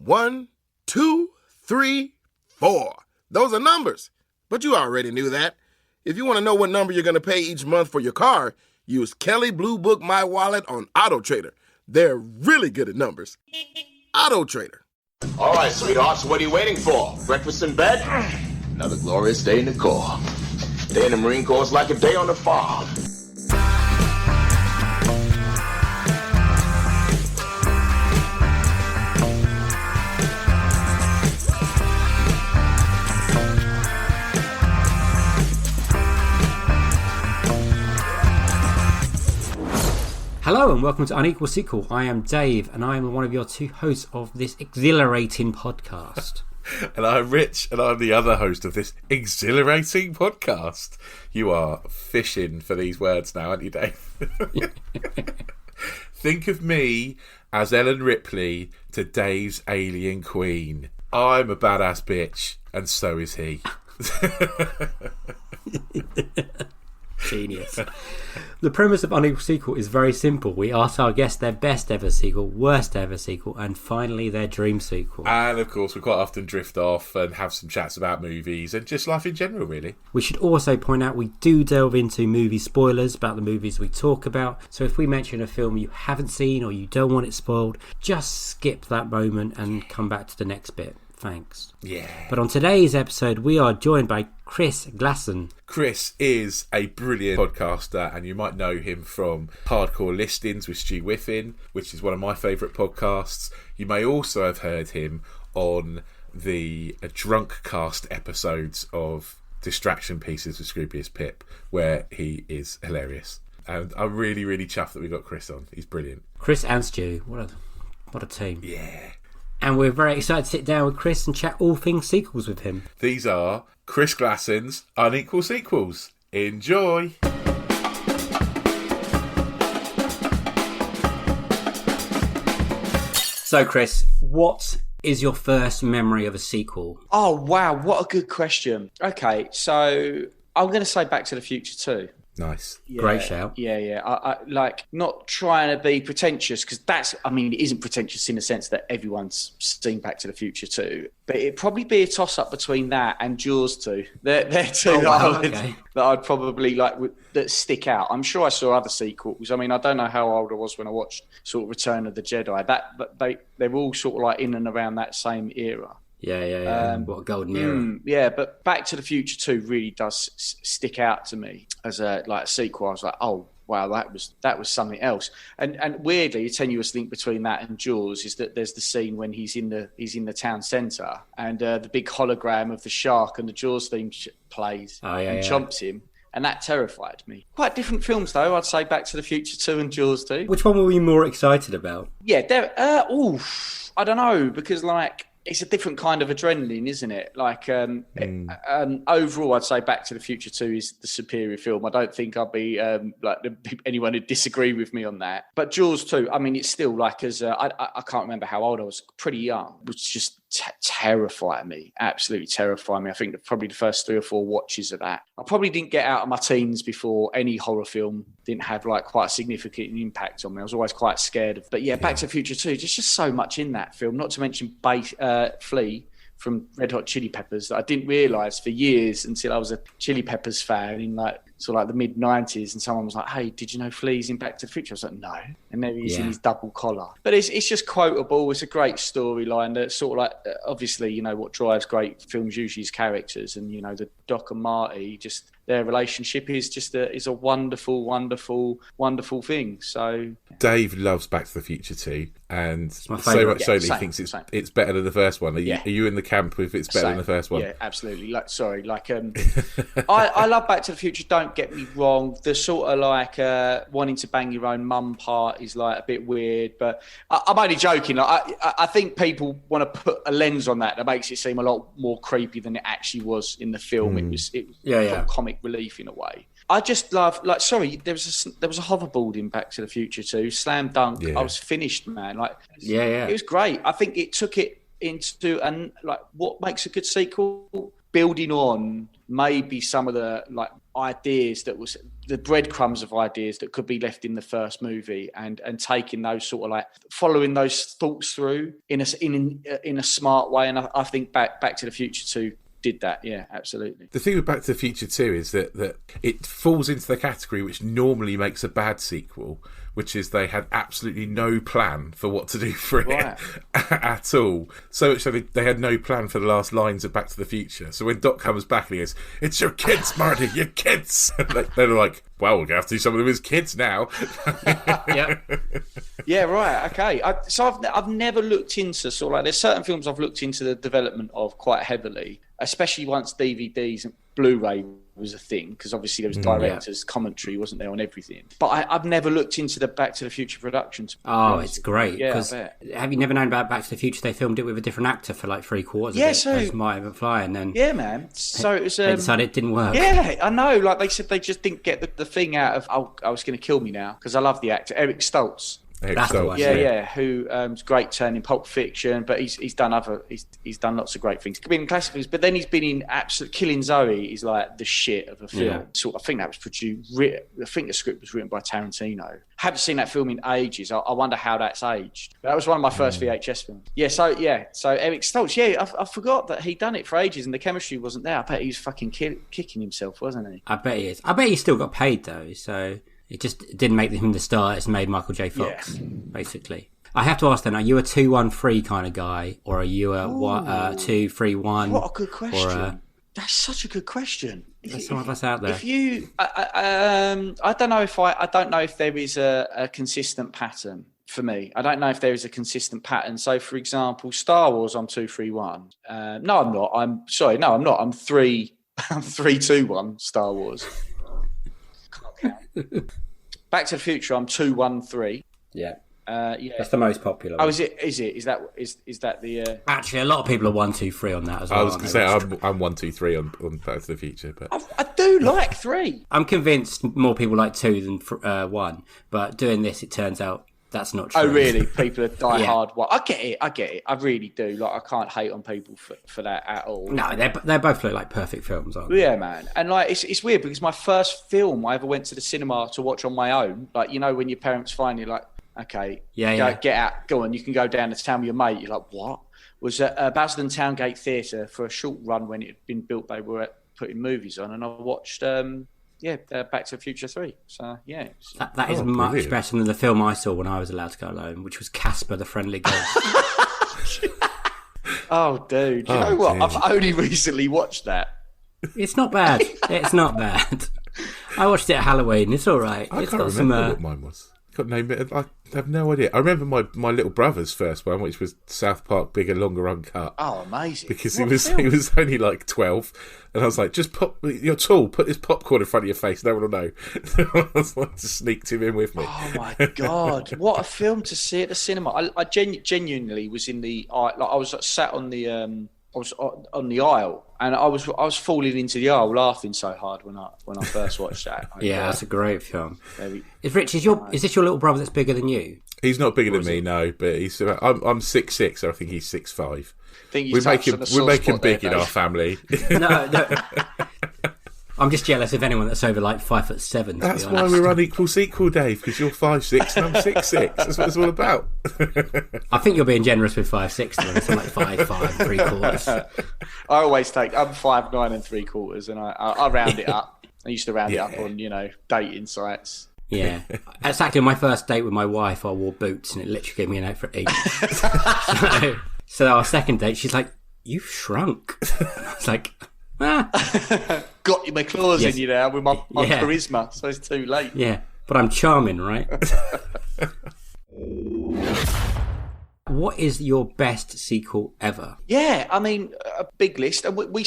1, 2, 3, 4. Those are numbers, but you already knew that. If you want to know what number you're going to pay each month for your car, use Kelly Blue Book My Wallet on Auto Trader. They're really good at numbers. Auto Trader. All right, sweethearts, what are you waiting for? Breakfast in bed? Another glorious day in the Corps. Day in the Marine Corps is like a day on the farm. Hello and welcome to Unequal Sequel. I am Dave and I am one of your two hosts of this exhilarating podcast. And I'm Rich and I'm the other host of this exhilarating podcast. You are fishing for these words now, aren't you, Dave? Think of me as Ellen Ripley to Dave's alien queen. I'm a badass bitch and so is he. Genius. The premise of Unequal Sequel is very simple. We ask our guests their best ever sequel, worst ever sequel, and finally their dream sequel. And of course we quite often drift off and have some chats about movies and just life in general, really. We should also point out we do delve into movie spoilers about the movies we talk about. So if we mention a film you haven't seen or you don't want it spoiled, just skip that moment and come back to the next bit. Thanks. Yeah. But on today's episode, we are joined by Chris Glasson. Chris is a brilliant podcaster, and you might know him from Hardcore Listings with Stu Whiffen, which is one of my favourite podcasts. You may also have heard him on the Drunk Cast episodes of Distraction Pieces with Scroobius Pip, where he is hilarious. And I'm really, really chuffed that we got Chris on. He's brilliant. Chris and Stu, what a team. Yeah. And we're very excited to sit down with Chris and chat all things sequels with him. These are Chris Glasson's Unequal Sequels. Enjoy! So, Chris, what is your first memory of a sequel? Oh, wow. What a good question. Okay, so I'm going to say Back to the Future 2. Nice. Yeah, great shout. Yeah. I like not trying to be pretentious because it isn't pretentious in the sense that everyone's seen Back to the Future 2, but it'd probably be a toss up between that and Jaws 2. They're two that I'd probably like that stick out. I'm sure I saw other sequels. I mean, I don't know how old I was when I watched sort of Return of the Jedi. But they're all sort of like in and around that same era. Yeah. What a golden era. Yeah, but Back to the Future 2 really does stick out to me as a sequel. I was like, oh wow, that was something else. And weirdly, a tenuous link between that and Jaws is that there's the scene when he's in the town centre and the big hologram of the shark and the Jaws theme plays and chomps him. And that terrified me. Quite different films, though. I'd say Back to the Future 2 and Jaws 2. Which one were you more excited about? Yeah, I don't know, because it's a different kind of adrenaline, isn't it? Overall, I'd say Back to the Future 2 is the superior film. I don't think I'll be anyone who'd disagree with me on that. But Jaws 2, I mean, it's still I can't remember how old I was, pretty young, which just terrified me, absolutely terrified me. I think probably the first 3 or 4 watches of that. I probably didn't get out of my teens before any horror film didn't have quite a significant impact on me. I was always quite scared of. But yeah, Back to the Future 2, there's just so much in that film, not to mention Flea from Red Hot Chili Peppers that I didn't realise for years until I was a Chili Peppers fan in the mid-90s, and someone was like, hey, did you know Flea's in Back to the Future? I was like, no. And then he's in his double collar. But it's just quotable. It's a great storyline that sort of obviously, what drives great films usually is characters, and, the Doc and Marty, just their relationship is a wonderful, wonderful, wonderful thing. So Dave loves Back to the Future 2, and so much so that he thinks it's better than the first one. Are you in the camp with it's better than the first one? Yeah, absolutely. I love Back to the Future. Don't get me wrong. The sort of wanting to bang your own mum part is a bit weird, but I'm only joking. I think people want to put a lens on that makes it seem a lot more creepy than it actually was in the film. It was comic relief in a way. I just love there was a hoverboard in Back to the Future 2, slam dunk. I was finished, man. It was great. I think it took it into what makes a good sequel. building on maybe some of the like ideas that was the breadcrumbs of ideas that could be left in the first movie, and taking those sort of like following those thoughts through in a smart way. And I think Back to the Future 2 did that. Yeah, absolutely. The thing with Back to the Future 2 is that it falls into the category which normally makes a bad sequel, which is they had absolutely no plan for what to do for it at all. So they had no plan for the last lines of Back to the Future. So when Doc comes back and he goes, "It's your kids, Marty, your kids," they're like, "Well, we're going to have to do some of them as kids now." Yeah. Yeah, right. Okay. So I've never looked into sort of like, there's certain films I've looked into the development of quite heavily, especially once DVDs and Blu-ray was a thing, because obviously there was director's commentary, wasn't there, on everything. But I've never looked into the Back to the Future productions. Oh, it's great. Yeah, Because have you never known about Back to the Future? They filmed it with a different actor for like 3/4 of it as Marty McFly, and then man. So it was. They decided it didn't work. Yeah, I know. Like they said, they just didn't get the thing out of, "Oh, I was going to kill me now," because I love the actor Eric Stoltz. That's the one. Who's great turn in Pulp Fiction, but he's done he's done lots of great things. He's been in classic films, but then he's been in absolute Killing Zoe is like the shit of a film. Yeah. So I think that was produced. I think the script was written by Tarantino. Haven't seen that film in ages. I wonder how that's aged. That was one of my first VHS films. So Eric Stoltz. Yeah, I forgot that he'd done it for ages and the chemistry wasn't there. I bet he was fucking kicking himself, wasn't he? I bet he is. I bet he still got paid though. So. It just didn't make him the star. It's made Michael J. Fox, basically. I have to ask then, are you a 2-1-3 kind of guy? Or are you a 2-3-1? What a good question. That's such a good question. There's some of us out there. If you, I don't know if there is a consistent pattern for me. I don't know if there is a consistent pattern. So, for example, Star Wars, I'm 2-3-1. No, I'm not. I'm 3-2-1 Star Wars. Back to the Future, I'm 2-1-3. Yeah. That's the most popular one. Oh, is it? Is that the? Actually, a lot of people are 1-2-3 on that as well. I was going to say I'm 1-2-3 on Back to the Future, but I do like 3. I'm convinced more people like 2 than 1, but doing this, it turns out that's not true. Oh, really? People are die-hard. Well, I get it. I really do. Like, I can't hate on people for that at all. No, they both look like perfect films, aren't they? Yeah, man. And like, it's weird because my first film I ever went to the cinema to watch on my own, like, you know, when your parents finally like, okay, get out, go on, you can go down to town with your mate. You're like, what? Was at Basildon Towngate Theatre for a short run when it had been built. They were putting movies on, and I watched. Back to the Future 3. So, yeah. That is much brilliant. Better than the film I saw when I was allowed to go alone, which was Casper the Friendly Ghost. Oh, dude. You know what? Dear. I've only recently watched that. It's not bad. It's not bad. I watched it at Halloween. It's all right. I can't remember what mine was. I have no idea. I remember my little brother's first one, which was South Park Bigger, Longer, Uncut. Oh, amazing! Because he was only like 12, and I was like, "Just pop, you're tall. Put this popcorn in front of your face. No one will know." I was like, just sneaked him in with me. Oh my god, what a film to see at the cinema! I genuinely was in the I was sat on the on the aisle, and I was falling into the aisle laughing so hard when I first watched that. That's a great film. Is this your little brother that's bigger than you? He's not bigger than me, no, but he's I'm 6'6", so I think he's 6'5". We make him big in our family. No. I'm just jealous of anyone that's over like 5'7". That's why we're unequal sequel, Dave, because you're 5'6" and I'm 6'6". That's what it's all about. I think you're being generous with 5'6", then. So like 5'3". I always I'm 5'9" and 3/4", and I round it up. I used to round it up on, dating sites. Yeah. Exactly. On my first date with my wife, I wore boots and it literally gave me an 8 for each. So our second date, she's like, "You've shrunk." I was like, got my claws in you now with my charisma, so it's too late. Yeah, but I'm charming, right? What is your best sequel ever? Yeah, I mean, a big list. And we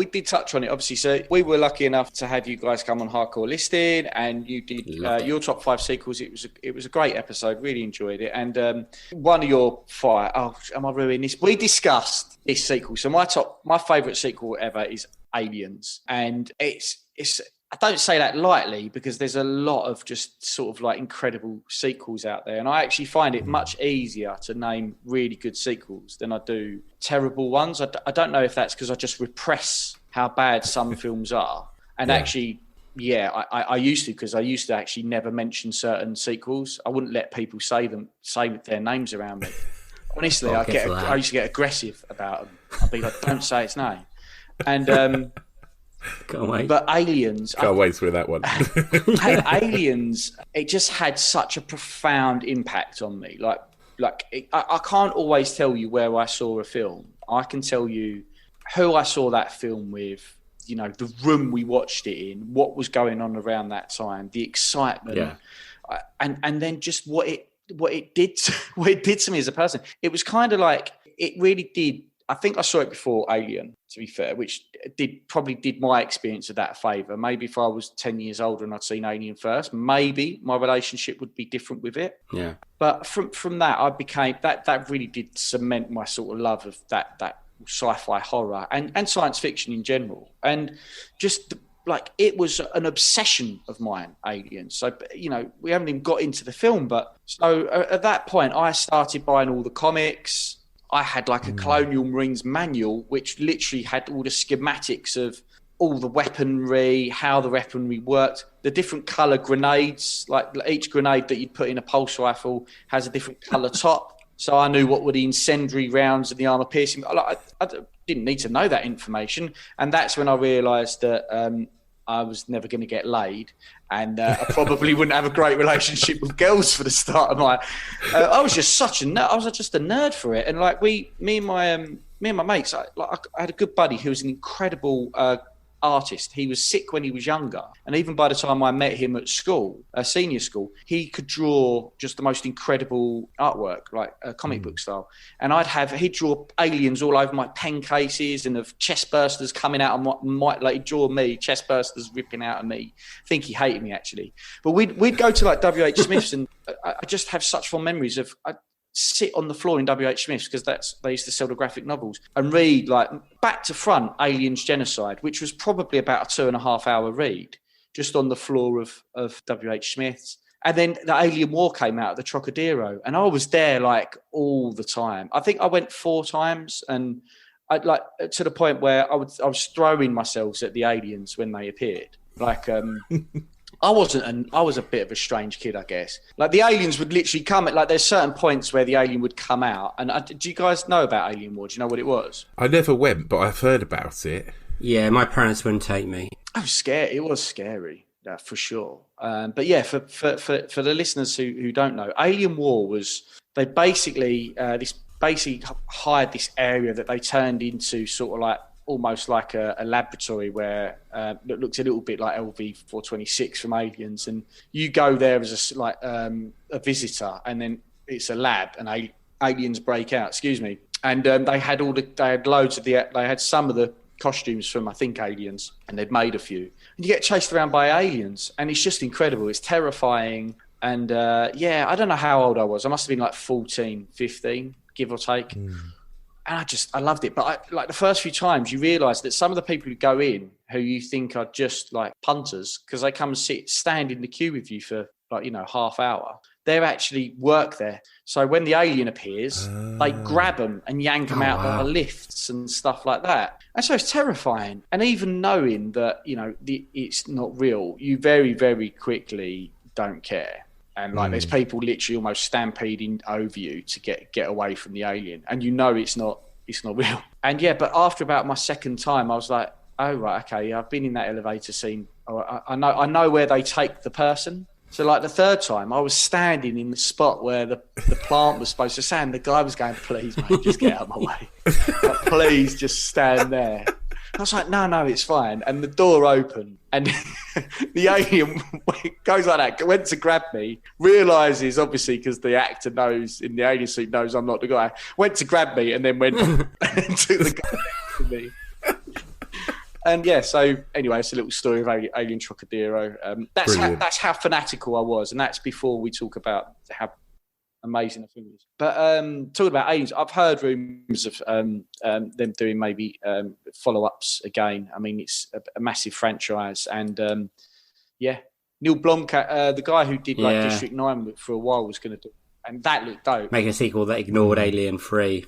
did touch on it, obviously. So we were lucky enough to have you guys come on Hardcore Listing, and you did your top 5 sequels. It was a great episode. Really enjoyed it. And one of your 5, am I ruining this? We discussed this sequel. So my favourite sequel ever is Aliens. And it's I don't say that lightly because there's a lot of just sort of like incredible sequels out there. And I actually find it much easier to name really good sequels than I do terrible ones. I don't know if that's because I just repress how bad some films are. And actually, I used to, because I used to actually never mention certain sequels. I wouldn't let people say their names around me. Honestly, I used to get aggressive about them. I'd be like, don't say its name. And Can't wait. but Aliens, Can't wait through that one. Aliens, it just had such a profound impact on me. I can't always tell you where I saw a film. I can tell you who I saw that film with, you know, the room we watched it in, what was going on around that time, the excitement, and then just what it did to me as a person. It was kind of like, it really did. I think I saw it before Alien, to be fair, which probably did my experience of that a favour. Maybe if I was 10 years older and I'd seen Alien first, maybe my relationship would be different with it. Yeah. But from that, I became that really did cement my sort of love of that sci-fi horror and science fiction in general. And just like, it was an obsession of mine, Alien. So, you know, we haven't even got into the film, but so at that point, I started buying all the comics. I had like a Colonial Marines manual, which literally had all the schematics of all the weaponry, how the weaponry worked, the different colour grenades, like each grenade that you'd put in a pulse rifle has a different colour top. So I knew what were the incendiary rounds and the armour piercing. I didn't need to know that information. And that's when I realised that I was never going to get laid, and I probably wouldn't have a great relationship with girls for the start of my. I was just such a nerd. I was just a nerd for it, and like me and my mates. I had a good buddy who was an incredible artist. He was sick when he was younger, and even by the time I met him at school, senior school, he could draw just the most incredible artwork, like comic book style. And he'd draw aliens all over my pen cases, and of chest bursters coming out of like he'd draw me, chest bursters ripping out of me. I think he hated me actually. But we'd go to like WH Smith's, and I just have such fond memories of. Sit on the floor in WH Smith's, because they used to sell the graphic novels, and read like back to front Aliens Genocide, which was probably about a 2.5 hour read, just on the floor of WH Smith's. And then the Alien War came out at the Trocadero, and I was there like all the time. I think I went 4 times, and I like to the point where I was throwing myself at the aliens when they appeared. Like I was a bit of a strange kid, I guess. Like the aliens would literally come at, like, there's certain points where the alien would come out. And do you guys know about Alien War? Do you know what it was? I never went, but I've heard about it. Yeah, my parents wouldn't take me. I was scared. It was scary, for sure. But yeah, for the listeners who don't know, Alien War was, they basically hired this area that they turned into sort of like, almost like a laboratory where that looks a little bit like LV-426 from Aliens, and you go there as a visitor, and then it's a lab, and aliens break out. Excuse me. And they had some of the costumes from, I think, Aliens, and they'd made a few. And you get chased around by aliens, and it's just incredible. It's terrifying. And I don't know how old I was. I must have been like 14, 15, give or take. And I loved it. But like the first few times, you realise that some of the people who go in, who you think are just like punters, because they come and stand in the queue with you for like, you know, half hour, they actually work there. So when the alien appears, they grab them and yank them out of the lifts and stuff like that. And so it's terrifying. And even knowing that, you know, it's not real, you very, very quickly don't care. And like, there's people literally almost stampeding over you to get away from the alien, and you know it's not real. And yeah, but after about my second time, I was like, oh right, okay, yeah, I've been in that elevator scene. I know where they take the person. So like the third time, I was standing in the spot where the plant was supposed to stand. The guy was going, "Please, mate, just get out of my way. Like, please, just stand there." I was like, no, it's fine. And the door opened, and the alien goes like that, went to grab me, realises, obviously, because the actor knows, in the alien suit, knows I'm not the guy, went to grab me and then went and took the gun from me. And yeah, so anyway, it's a little story of Alien Trocadero. That's how fanatical I was, and that's before we talk about how amazing the film is. But talking about aliens, I've heard rumours of them doing maybe follow-ups again. I mean, it's a massive franchise, and Neil Blomkamp, the guy who did like District 9 for a while, was going to do, and that looked dope. Make a sequel that ignored Alien 3.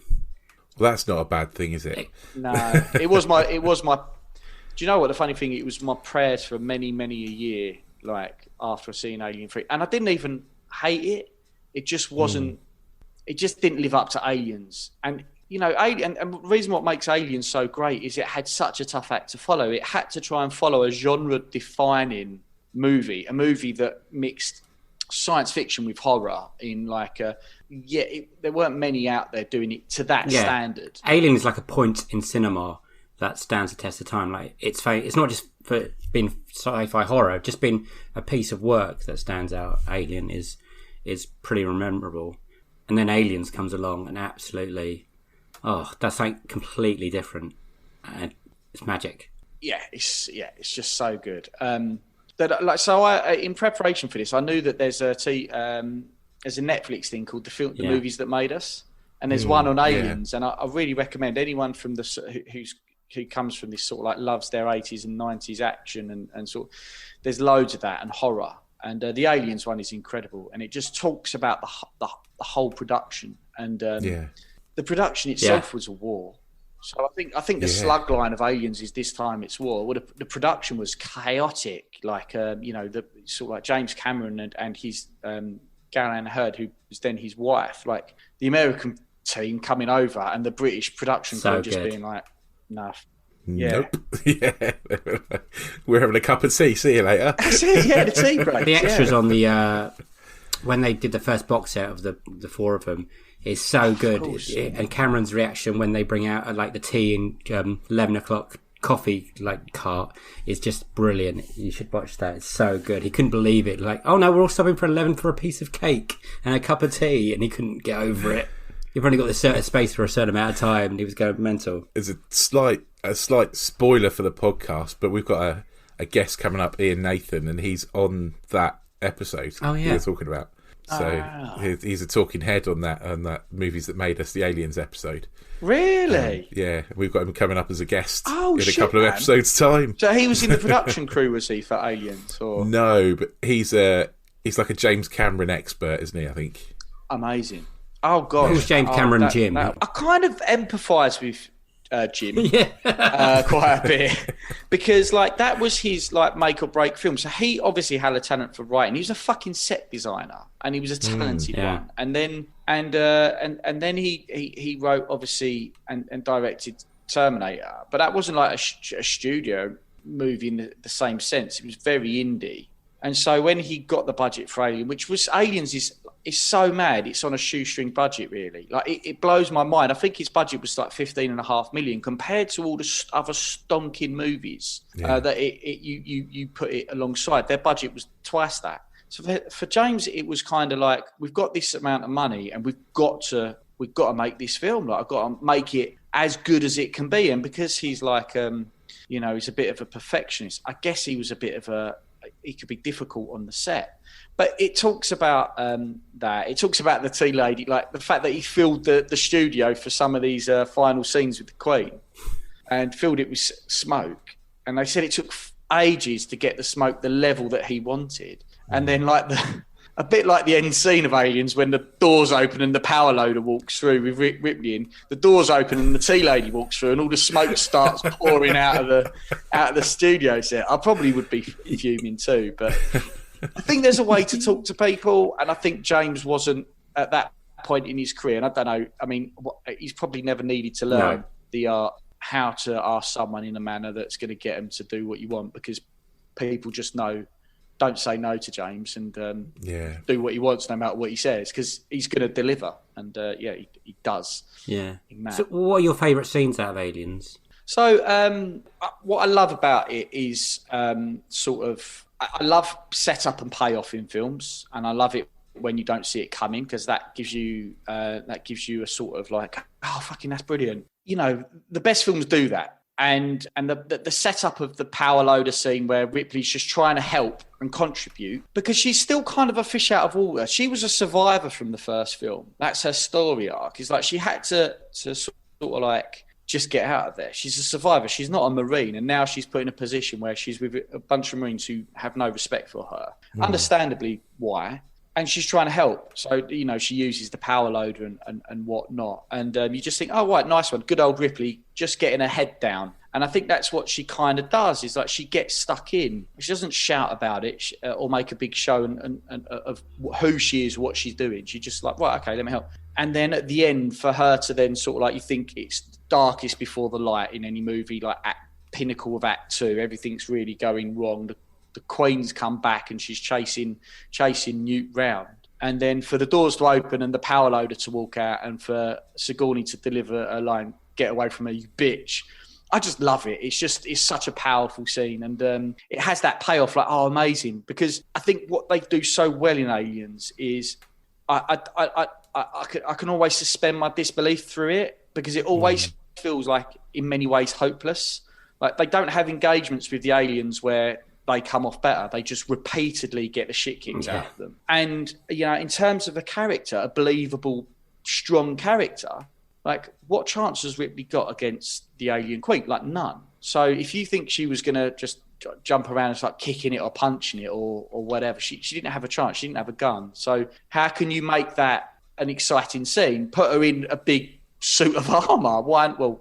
Well, that's not a bad thing, is it? No, it was my Do you know what the funny thing? It was my prayers for many a year, like after seeing Alien 3, and I didn't even hate it. It just wasn't. It just didn't live up to Aliens, and you know, Alien. And the reason what makes Aliens so great is it had such a tough act to follow. It had to try and follow a genre-defining movie, a movie that mixed science fiction with horror in like a. There weren't many out there doing it to that standard. Alien is like a point in cinema that stands the test of time. Like it's not just for being sci-fi horror, just being a piece of work that stands out. Alien is pretty memorable, and then Aliens comes along and absolutely, that's like completely different, and it's magic. It's just so good. I in preparation for this, I knew that there's a Netflix thing called the movies that made us, and there's one on Aliens, and I really recommend anyone from who comes from this sort of like loves their 80s and 90s action and sort of, there's loads of that and horror, and the Aliens one is incredible, and it just talks about the whole production, and the production itself was a war. So I think the slug line of Aliens is this time it's war. Well, the production was chaotic, like the sort of like James Cameron and his Galen Hurd, who was then his wife, like the American team coming over and the British production crew just being like, no. Yeah. Nope. Yeah. We're having a cup of tea. See you later. That's it, the tea break. The extras on the when they did the first box set of the four of them is so good. And Cameron's reaction when they bring out like the tea and 11 o'clock coffee like cart is just brilliant. You should watch that. It's so good. He couldn't believe it. Like, oh no, we're all stopping for 11 for a piece of cake and a cup of tea, and he couldn't get over it. You've only got this certain space for a certain amount of time, and he was going mental. There's a slight spoiler for the podcast, but we've got a guest coming up, Ian Nathan, and he's on that episode. Oh yeah, we're talking about. So he's a talking head on that movies that made us, the Aliens episode. Really? Yeah, we've got him coming up as a guest in a couple of episodes' time. So he was in the production crew, was he, for Aliens? Or no, but he's like a James Cameron expert, isn't he? I think. Amazing. Oh god, who's James Cameron? Jim. I kind of empathise with Jim quite a bit, because like that was his like make or break film. So he obviously had a talent for writing. He was a fucking set designer, and he was a talented one. And then and then he wrote obviously and directed Terminator, but that wasn't like a studio movie in the same sense. It was very indie. And so when he got the budget for Alien, which was Aliens is so mad, it's on a shoestring budget, really. Like it blows my mind. I think his budget was like $15.5 million compared to all the other stonking movies that you put it alongside. Their budget was twice that. So for James, it was kind of like, we've got this amount of money and we've got to make this film. Like I've got to make it as good as it can be. And because he's like, he's a bit of a perfectionist. I guess he was a bit of he could be difficult on the set. But it talks about that. It talks about the tea lady, like the fact that he filled the studio for some of these final scenes with the Queen and filled it with smoke. And they said it took ages to get the smoke the level that he wanted. And then like a bit like the end scene of Aliens when the doors open and the power loader walks through with Ripley in. The doors open and the tea lady walks through and all the smoke starts pouring out of the studio set. I probably would be fuming too, but I think there's a way to talk to people, and I think James wasn't at that point in his career. And I don't know. I mean, he's probably never needed to learn the art how to ask someone in a manner that's going to get them to do what you want, because people just don't say no to James and do what he wants no matter what he says, because he's going to deliver. And he does. Yeah. So what are your favourite scenes out of Aliens? So what I love about it is I love setup and payoff in films, and I love it when you don't see it coming, because that gives you a sort of like, oh fucking that's brilliant. You know, the best films do that. And the setup of the power loader scene where Ripley's just trying to help and contribute, because she's still kind of a fish out of water. She was a survivor from the first film. That's her story arc. It's like she had to sort of like just get out of there. She's a survivor. She's not a Marine. And now she's put in a position where she's with a bunch of Marines who have no respect for her. Understandably why. And she's trying to help. So, she uses the power loader and whatnot. And you just think, oh, right, nice one. Good old Ripley, just getting her head down And I think that's what she kind of does, is like she gets stuck in. She doesn't shout about it or make a big show of who she is, what she's doing. She's just like, right, okay, let me help. And then at the end, for her to then sort of like, you think it's darkest before the light in any movie, like at pinnacle of Act 2, everything's really going wrong. The Queen's come back and she's chasing Newt round. And then for the doors to open and the power loader to walk out and for Sigourney to deliver a line, "Get away from me, you bitch." I just love it. It's such a powerful scene. And it has that payoff, like, oh, amazing. Because I think what they do so well in Aliens is I can always suspend my disbelief through it, because it always feels like, in many ways, hopeless. Like, they don't have engagements with the aliens where they come off better. They just repeatedly get the shit kicked out of them. And, you know, in terms of a character, a believable, strong character, like, what chance has Ripley got against the alien queen? Like, none. So if you think she was going to just jump around and start kicking it or punching it or whatever, she didn't have a chance. She didn't have a gun. So how can you make that an exciting scene? Put her in a big suit of armour,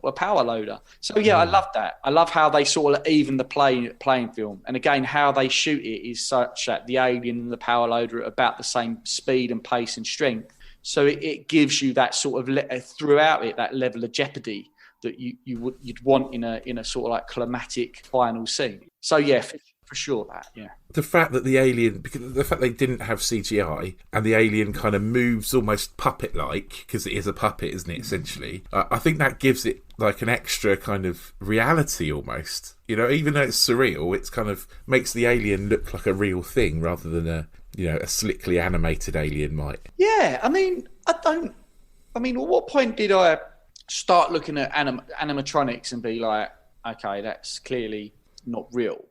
a power loader. So yeah, I love that. I love how they sort of even the playing field, and again how they shoot it is such that the alien and the power loader are about the same speed and pace and strength. So it gives you that sort of throughout it, that level of jeopardy that you'd want in a sort of like climatic final scene. So yeah, for sure that, yeah. The fact that the alien, because the fact they didn't have CGI and the alien kind of moves almost puppet-like, because it is a puppet, isn't it, essentially? I think that gives it like an extra kind of reality almost. You know, even though it's surreal, it's kind of makes the alien look like a real thing rather than a slickly animated alien might. Yeah, I mean, at what point did I start looking at animatronics and be like, okay, that's clearly not real?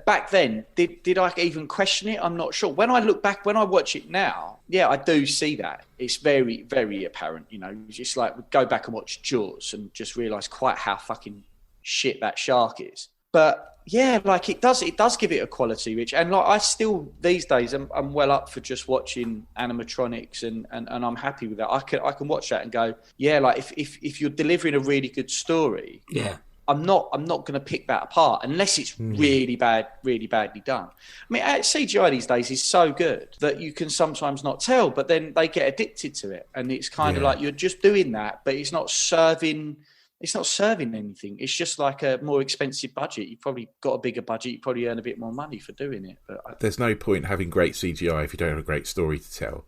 Back then, did I even question it? I'm not sure. When I look back, when I watch it now, yeah, I do see that. It's very, very apparent, you know. Just like go back and watch Jaws and just realise quite how fucking shit that shark is. But yeah, like it does give it a quality, Rich. And like I still these days I'm well up for just watching animatronics and I'm happy with that. I can watch that and go, yeah, like if you're delivering a really good story, yeah. I'm not going to pick that apart unless it's really badly done. I mean, CGI these days is so good that you can sometimes not tell, but then they get addicted to it, and it's kind of like you're just doing that, but it's not serving anything. It's just like a more expensive budget. You've probably got a bigger budget. You probably earn a bit more money for doing it. But there's no point having great CGI if you don't have a great story to tell.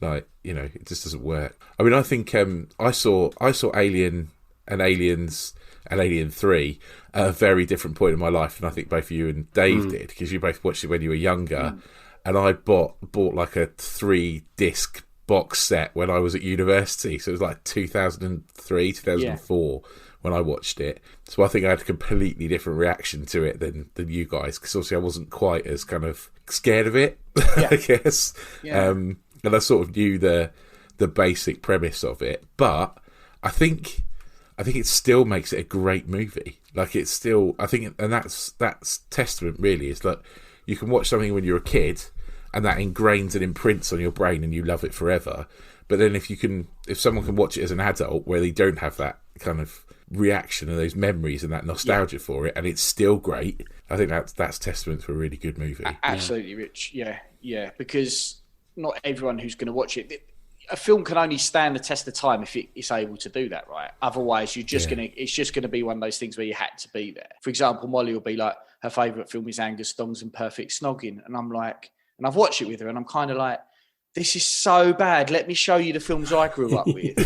Like, you know, it just doesn't work. I mean, I think I saw Alien and Aliens and Alien 3 at a very different point in my life, and I think both you and Dave did, because you both watched it when you were younger, and I bought like a 3-disc box set when I was at university, so it was like 2003, 2004 when I watched it. So I think I had a completely different reaction to it than you guys, because obviously I wasn't quite as kind of scared of it, I guess. Yeah. And I sort of knew the basic premise of it, but I think it still makes it a great movie. Like, it's still, I think, and that's testament really, is that you can watch something when you're a kid and that ingrains and imprints on your brain and you love it forever. But then if someone can watch it as an adult where they don't have that kind of reaction and those memories and that nostalgia for it, and it's still great, I think that's testament to a really good movie. Absolutely, Rich. Yeah, because not everyone who's going to watch it, a film can only stand the test of time if it's able to do that, right? Otherwise, it's just going to be one of those things where you had to be there. For example, Molly will be like, her favourite film is Angus Thongs and Perfect Snogging, and I'm like, and I've watched it with her, and I'm kind of like, this is so bad. Let me show you the films I grew up with.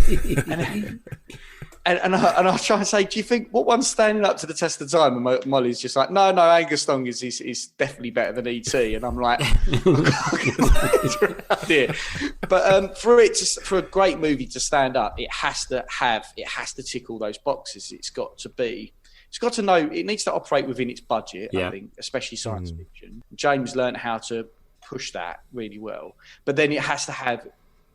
And I'll try and say, do you think what one's standing up to the test of time? And Molly's just like, no, Angus Thong is definitely better than E.T. And I'm like, but for a great movie to stand up, it has to tick all those boxes. It's got to know, it needs to operate within its budget. I think, especially science fiction. James learned how to push that really well, but then it has to have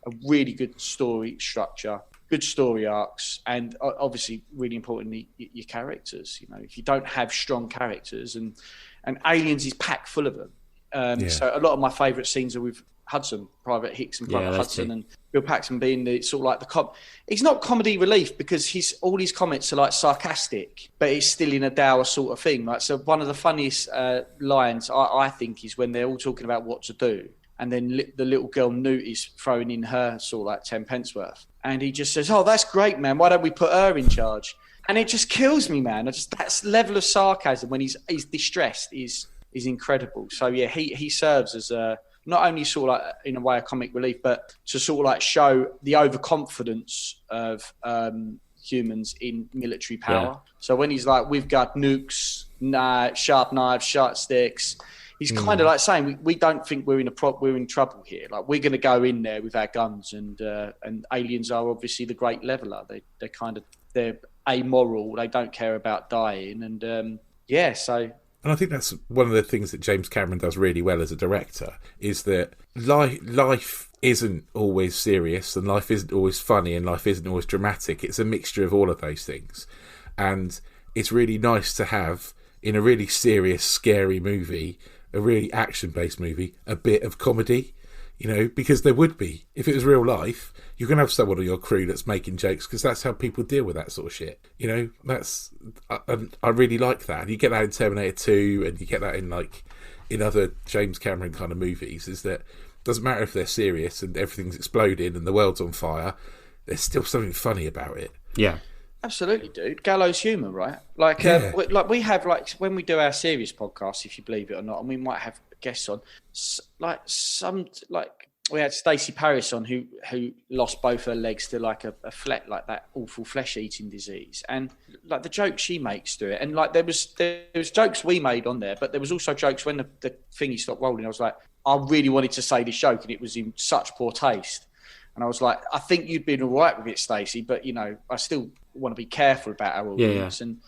a really good story structure, good story arcs, and obviously really importantly your characters. You know, if you don't have strong characters, and Aliens is packed full of them, so a lot of my favourite scenes are with Hudson, Private Hicks and Private those Hudson, two. and Bill Paxton being the sort of like the he's not comedy relief because all his comments are like sarcastic, but it's still in a dour sort of thing. Like, so one of the funniest lines I think is when they're all talking about what to do, and then the little girl Newt is throwing in her sort of like 10 pence worth, and he just says, "Oh, that's great, man. Why don't we put her in charge?" And it just kills me, man. That level of sarcasm when he's distressed is incredible. So yeah, he serves as not only sort of like in a way a comic relief, but to sort of like show the overconfidence of humans in military power. Yeah. So when he's like, "We've got nukes, sharp knives, sharp sticks," he's kind of like saying, "We don't think we're in trouble here. Like, we're going to go in there with our guns, and aliens are obviously the great leveler. They're amoral. They don't care about dying, and so." And I think that's one of the things that James Cameron does really well as a director, is that life isn't always serious, and life isn't always funny, and life isn't always dramatic. It's a mixture of all of those things. And it's really nice to have, in a really serious, scary movie, a really action-based movie, a bit of comedy, because there would be. If it was real life, you're going to have someone on your crew that's making jokes, because that's how people deal with that sort of shit. I really like that. And you get that in Terminator 2, and you get that in other James Cameron kind of movies, is that it doesn't matter if they're serious and everything's exploding and the world's on fire, there's still something funny about it. Yeah. Absolutely, dude. Gallows humour, right? We have, when we do our serious podcast, if you believe it or not, and we might have guests on, we had Stacey Paris on, who lost both her legs to that awful flesh-eating disease, and like the jokes she makes to it, and like there was jokes we made on there, but there was also jokes when the thingy stopped rolling. I was like, I really wanted to say this joke, and it was in such poor taste. And I was like, I think you'd been all right with it, Stacey, but I still want to be careful about our audience. Yeah. And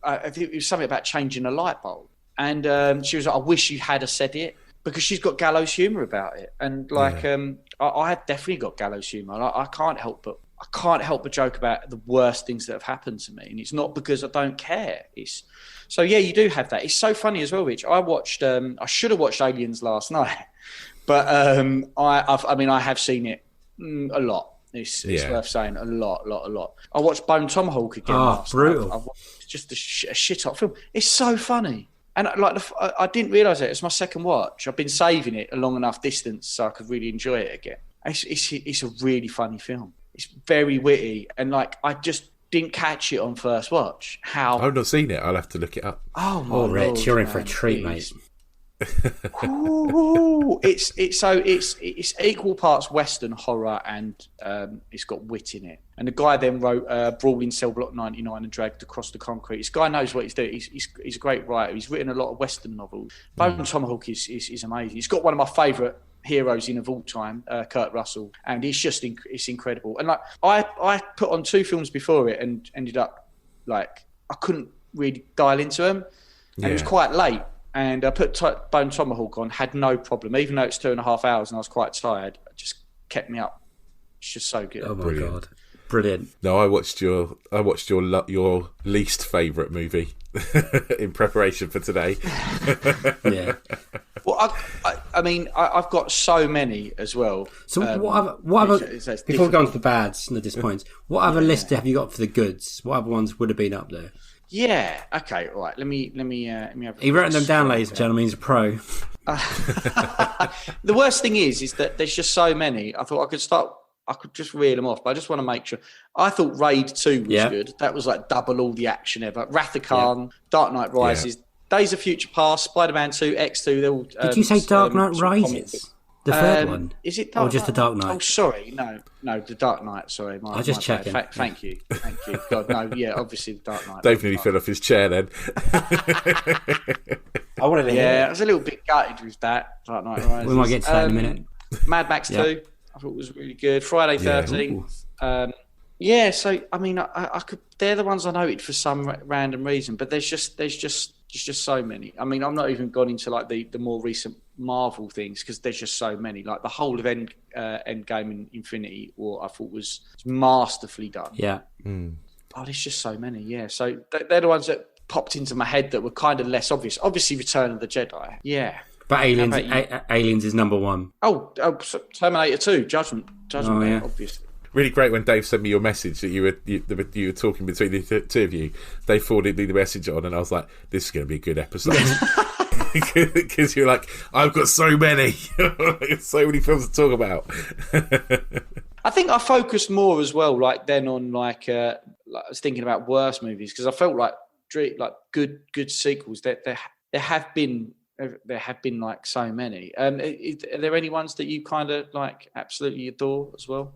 I think it was something about changing a light bulb. And she was like, I wish you had said it, because she's got gallows humour about it. And I have definitely got gallows humour. I can't help but joke about the worst things that have happened to me. And it's not because I don't care. So yeah, you do have that. It's so funny as well, Rich. I should have watched Aliens last night. But I have seen it a lot. It's worth saying, a lot. I watched Bone Tomahawk again last brutal. night. I've watched just a shit-hot film. It's so funny. And I didn't realise it. It's my second watch. I've been saving it a long enough distance so I could really enjoy it again. It's a really funny film. It's very witty. And I just didn't catch it on first watch. I've not seen it. I'll have to look it up. Oh, my Lord, Rich, you're in for a treat, mate. It's equal parts Western horror, and it's got wit in it. And the guy then wrote Brawl in Cell Block 99 and Dragged Across the Concrete. This guy knows what he's doing. He's a great writer. He's written a lot of Western novels. Bone Tomahawk is amazing. He's got one of my favourite heroes of all time, Kurt Russell, and it's incredible. And I put on 2 films before it and ended up I couldn't really dial into them, and it was quite late. And I put Bone Tomahawk on, had no problem, even though it's 2.5 hours and I was quite tired. It just kept me up. It's just so good. Oh my God, brilliant! No, I watched your least favourite movie in preparation for today. Yeah. Well, I've got so many as well. So what other before we go on to the bads and the disappointments, what other list have you got for the goods? What other ones would have been up there? Yeah. Okay. All right. Let me have. He wrote them down, ladies and gentlemen. He's a pro. The worst thing is that there's just so many. I thought I could just reel them off, but I just want to make sure. I thought Raid 2 was good. That was double all the action ever. Wrath of Khan, Dark Knight Rises, Days of Future Past, Spider-Man 2, X2. They're all. Did you say Dark Knight Rises? The third one? Is it Dark Or just Knight? The Dark Knight? Oh, sorry. No, The Dark Knight. Sorry. I was just checking. Thank you. God, no, yeah, obviously The Dark Knight. Dave nearly fell off his chair then. I wanted to hear it. I was a little bit gutted with that, Dark Knight Rises. We might get to that in a minute. Mad Max 2, I thought was really good. Friday 13th. So, I could. They're the ones I noted for some random reason, but there's just so many. I'm not even gone into the more recent Marvel things because there's just so many. The whole of Endgame and Infinity War, I thought was masterfully done. Yeah. Oh, there's just so many. Yeah. So they're the ones that popped into my head that were kind of less obvious. Obviously, Return of the Jedi. Yeah. But Aliens, How about Aliens is number one. So Terminator 2, Judgment, yeah. obviously. Really great when Dave sent me your message that you were talking between the two of you. Dave forwarded me the message on, and I was like, "This is going to be a good episode." Because you're like, I've got so many, so many films to talk about. I think I focused more as well, like then on like I was thinking about worse movies because I felt like good sequels. There have been like so many. Are there any ones that you kind of like absolutely adore as well?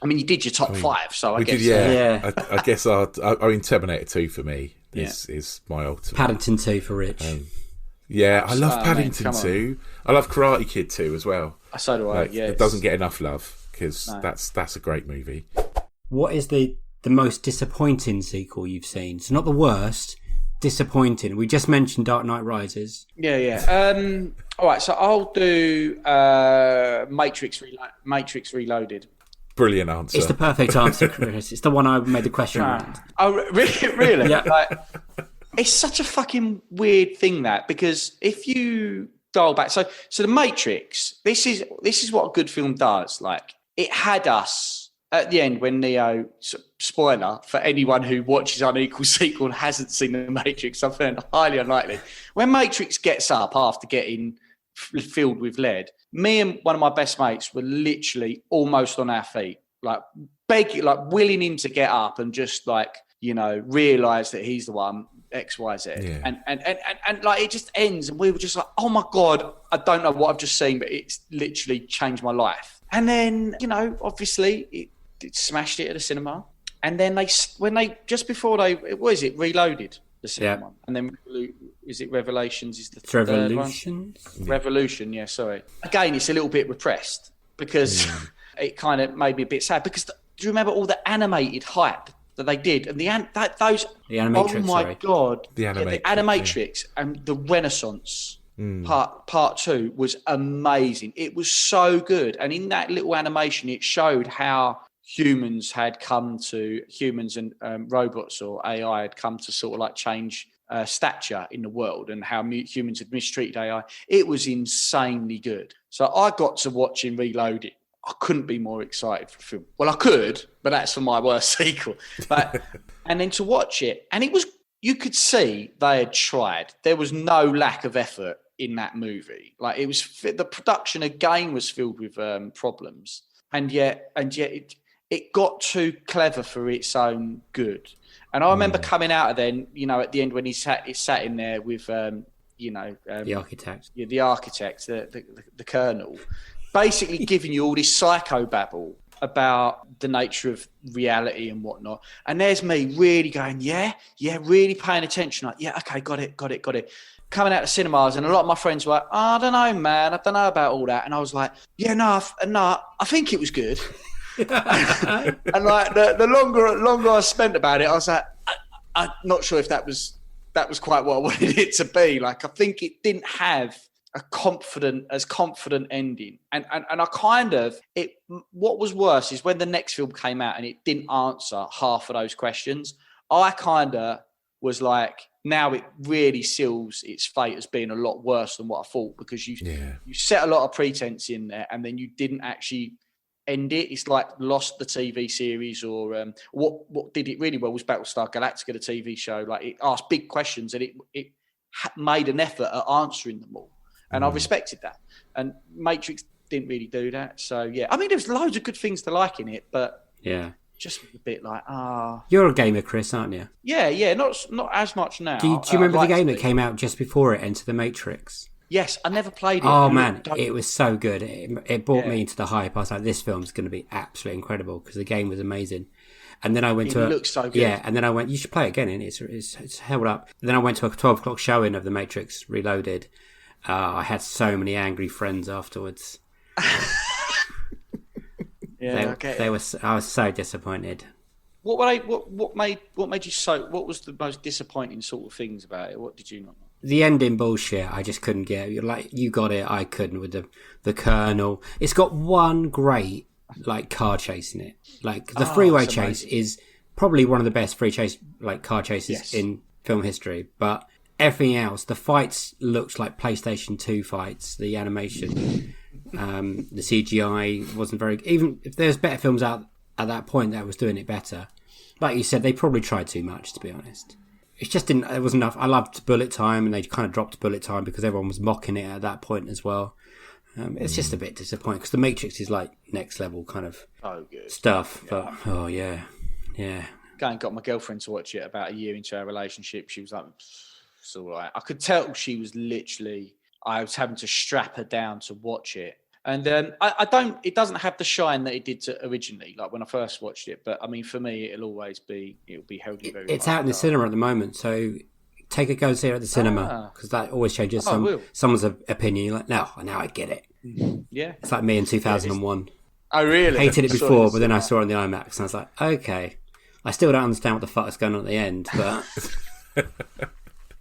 I mean, you did your top 5, so I guess. Yeah. I guess I mean, Terminator 2 for me is my ultimate. Paddington 2 for Rich. I love Paddington 2. I love Karate Kid 2 as well. So do I. It doesn't get enough love because that's a great movie. What is the most disappointing sequel you've seen? So not the worst, disappointing. We just mentioned Dark Knight Rises. Yeah. All right, so I'll do Matrix Reloaded. Brilliant answer. It's the perfect answer, Chris. It's the one I made the question around. Oh, really? Yeah. Like, it's such a fucking weird thing because if you dial back, so the Matrix, this is what a good film does. Like, it had us at the end when Neo, spoiler for anyone who watches Unequal Sequel and hasn't seen the Matrix, I find it highly unlikely. When Matrix gets up after getting filled with lead, me and one of my best mates were literally almost on our feet, like begging, like willing him to get up and just like, realise that he's the one, XYZ. Yeah. And like it just ends and we were just like, oh my God, I don't know what I've just seen, but it's literally changed my life. And then, obviously it smashed it at the cinema. And then just before Reloaded the second one. And then is it Revelations? Is the third Revolutions? one? Revolution, yeah, sorry. Again, it's a little bit repressed because it kind of made me a bit sad because do you remember all the animated hype that they did? And the Animatrix, oh my God. The Animatrix and the Renaissance part 2 was amazing. It was so good. And in that little animation, it showed how humans and robots or AI had come to sort of like change stature in the world and how humans had mistreated AI. It was insanely good. So I got to watching Reloaded. I couldn't be more excited for the film. Well, I could, but that's for my worst sequel. But and then to watch it, and you could see they had tried. There was no lack of effort in that movie. Like the production again was filled with problems, and yet it got too clever for its own good. And I remember coming out of then, at the end when he sat in there with, the architect. Yeah, the architect, the colonel, basically giving you all this psychobabble about the nature of reality and whatnot. And there's me really going, really paying attention. Like, yeah, okay, got it. Coming out of cinemas, and a lot of my friends were like, I don't know, man. I don't know about all that. And I was like, I think it was good. And like the longer I spent about it, I was like, I'm not sure if that was quite what I wanted it to be. Like, I think it didn't have a confident ending, and I kind of what was worse is when the next film came out and it didn't answer half of those questions. I kind of was like, now it really seals its fate as being a lot worse than what I thought, because you set a lot of pretense in there and then you didn't actually end it. It's like Lost, the TV series, or what did it really well was Battlestar Galactica, the TV show. Like, it asked big questions and it made an effort at answering them all, and I respected that. And Matrix didn't really do that. So yeah, I mean, there's loads of good things to like in it, but just a bit like You're a gamer, Chris, aren't you? Yeah, not as much now. Do you remember the game that came out just before it, Enter the Matrix? Yes, I never played it. Oh man, it was so good. It brought me into the hype. I was like, this film's going to be absolutely incredible, because the game was amazing. And then I went it looks so good. Yeah, and then I went, you should play it again, and it's held up. And then I went to a 12 o'clock showing of the Matrix Reloaded. I had so many angry friends afterwards. I was so disappointed. What made you so? What was the most disappointing sort of things about it? What did you not know? The ending bullshit, I just couldn't get. Like, you got it, I couldn't, with the Colonel. It's got one great car chase in it. Like, the freeway chase is probably one of the best car chases in film history. But everything else, the fights looked like PlayStation 2 fights. The animation, the CGI wasn't very. Even if there's better films out at that point that was doing it better, like you said, they probably tried too much. To be honest, it just didn't. It wasn't enough. I loved Bullet Time, and they kind of dropped Bullet Time because everyone was mocking it at that point as well. It's just a bit disappointing because The Matrix is like next level kind of stuff. But oh yeah. Go and got my girlfriend to watch it about a year into our relationship. She was like, "It's all right." I could tell she was literally. I was having to strap her down to watch it, and I don't. It doesn't have the shine that it did originally, like when I first watched it. But I mean, for me, it'll be held in very. It's out in the cinema at the moment, so take a go and see it at the cinema because that always changes someone's opinion. You're like, now I get it. Yeah, it's like me in 2001. I really hated it before, but then I saw it on the IMAX and I was like, okay. I still don't understand what the fuck is going on at the end, but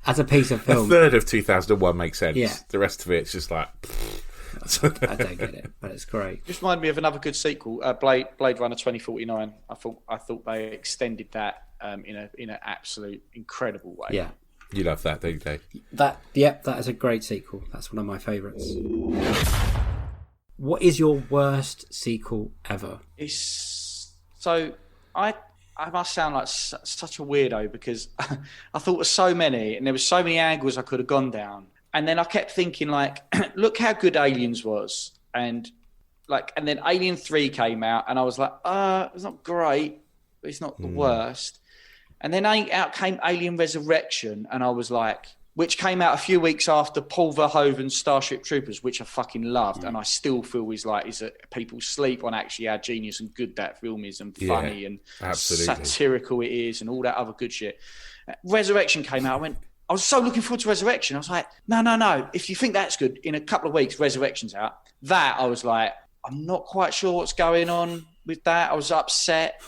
as a piece of film, a third of 2001 makes sense. Yeah. The rest of it's just like. I don't get it, but it's great. Just reminded me of another good sequel, Blade Runner 2049. I thought they extended that in an absolute incredible way. Yeah. You love that, don't you, Dave? That is a great sequel. That's one of my favourites. What is your worst sequel ever? I must sound like such a weirdo because I thought of so many and there were so many angles I could have gone down. And then I kept thinking like, look how good Aliens was. And then Alien 3 came out and I was like, it's not great, but it's not the worst. And then out came Alien Resurrection, and I was like, which came out a few weeks after Paul Verhoeven's Starship Troopers, which I fucking loved, and I still feel is that people sleep on actually how genius and good that film is, and funny and satirical it is, and all that other good shit. Resurrection came out. I was so looking forward to Resurrection. I was like, no. If you think that's good, in a couple of weeks, Resurrection's out. That I was like, I'm not quite sure what's going on with that. I was upset.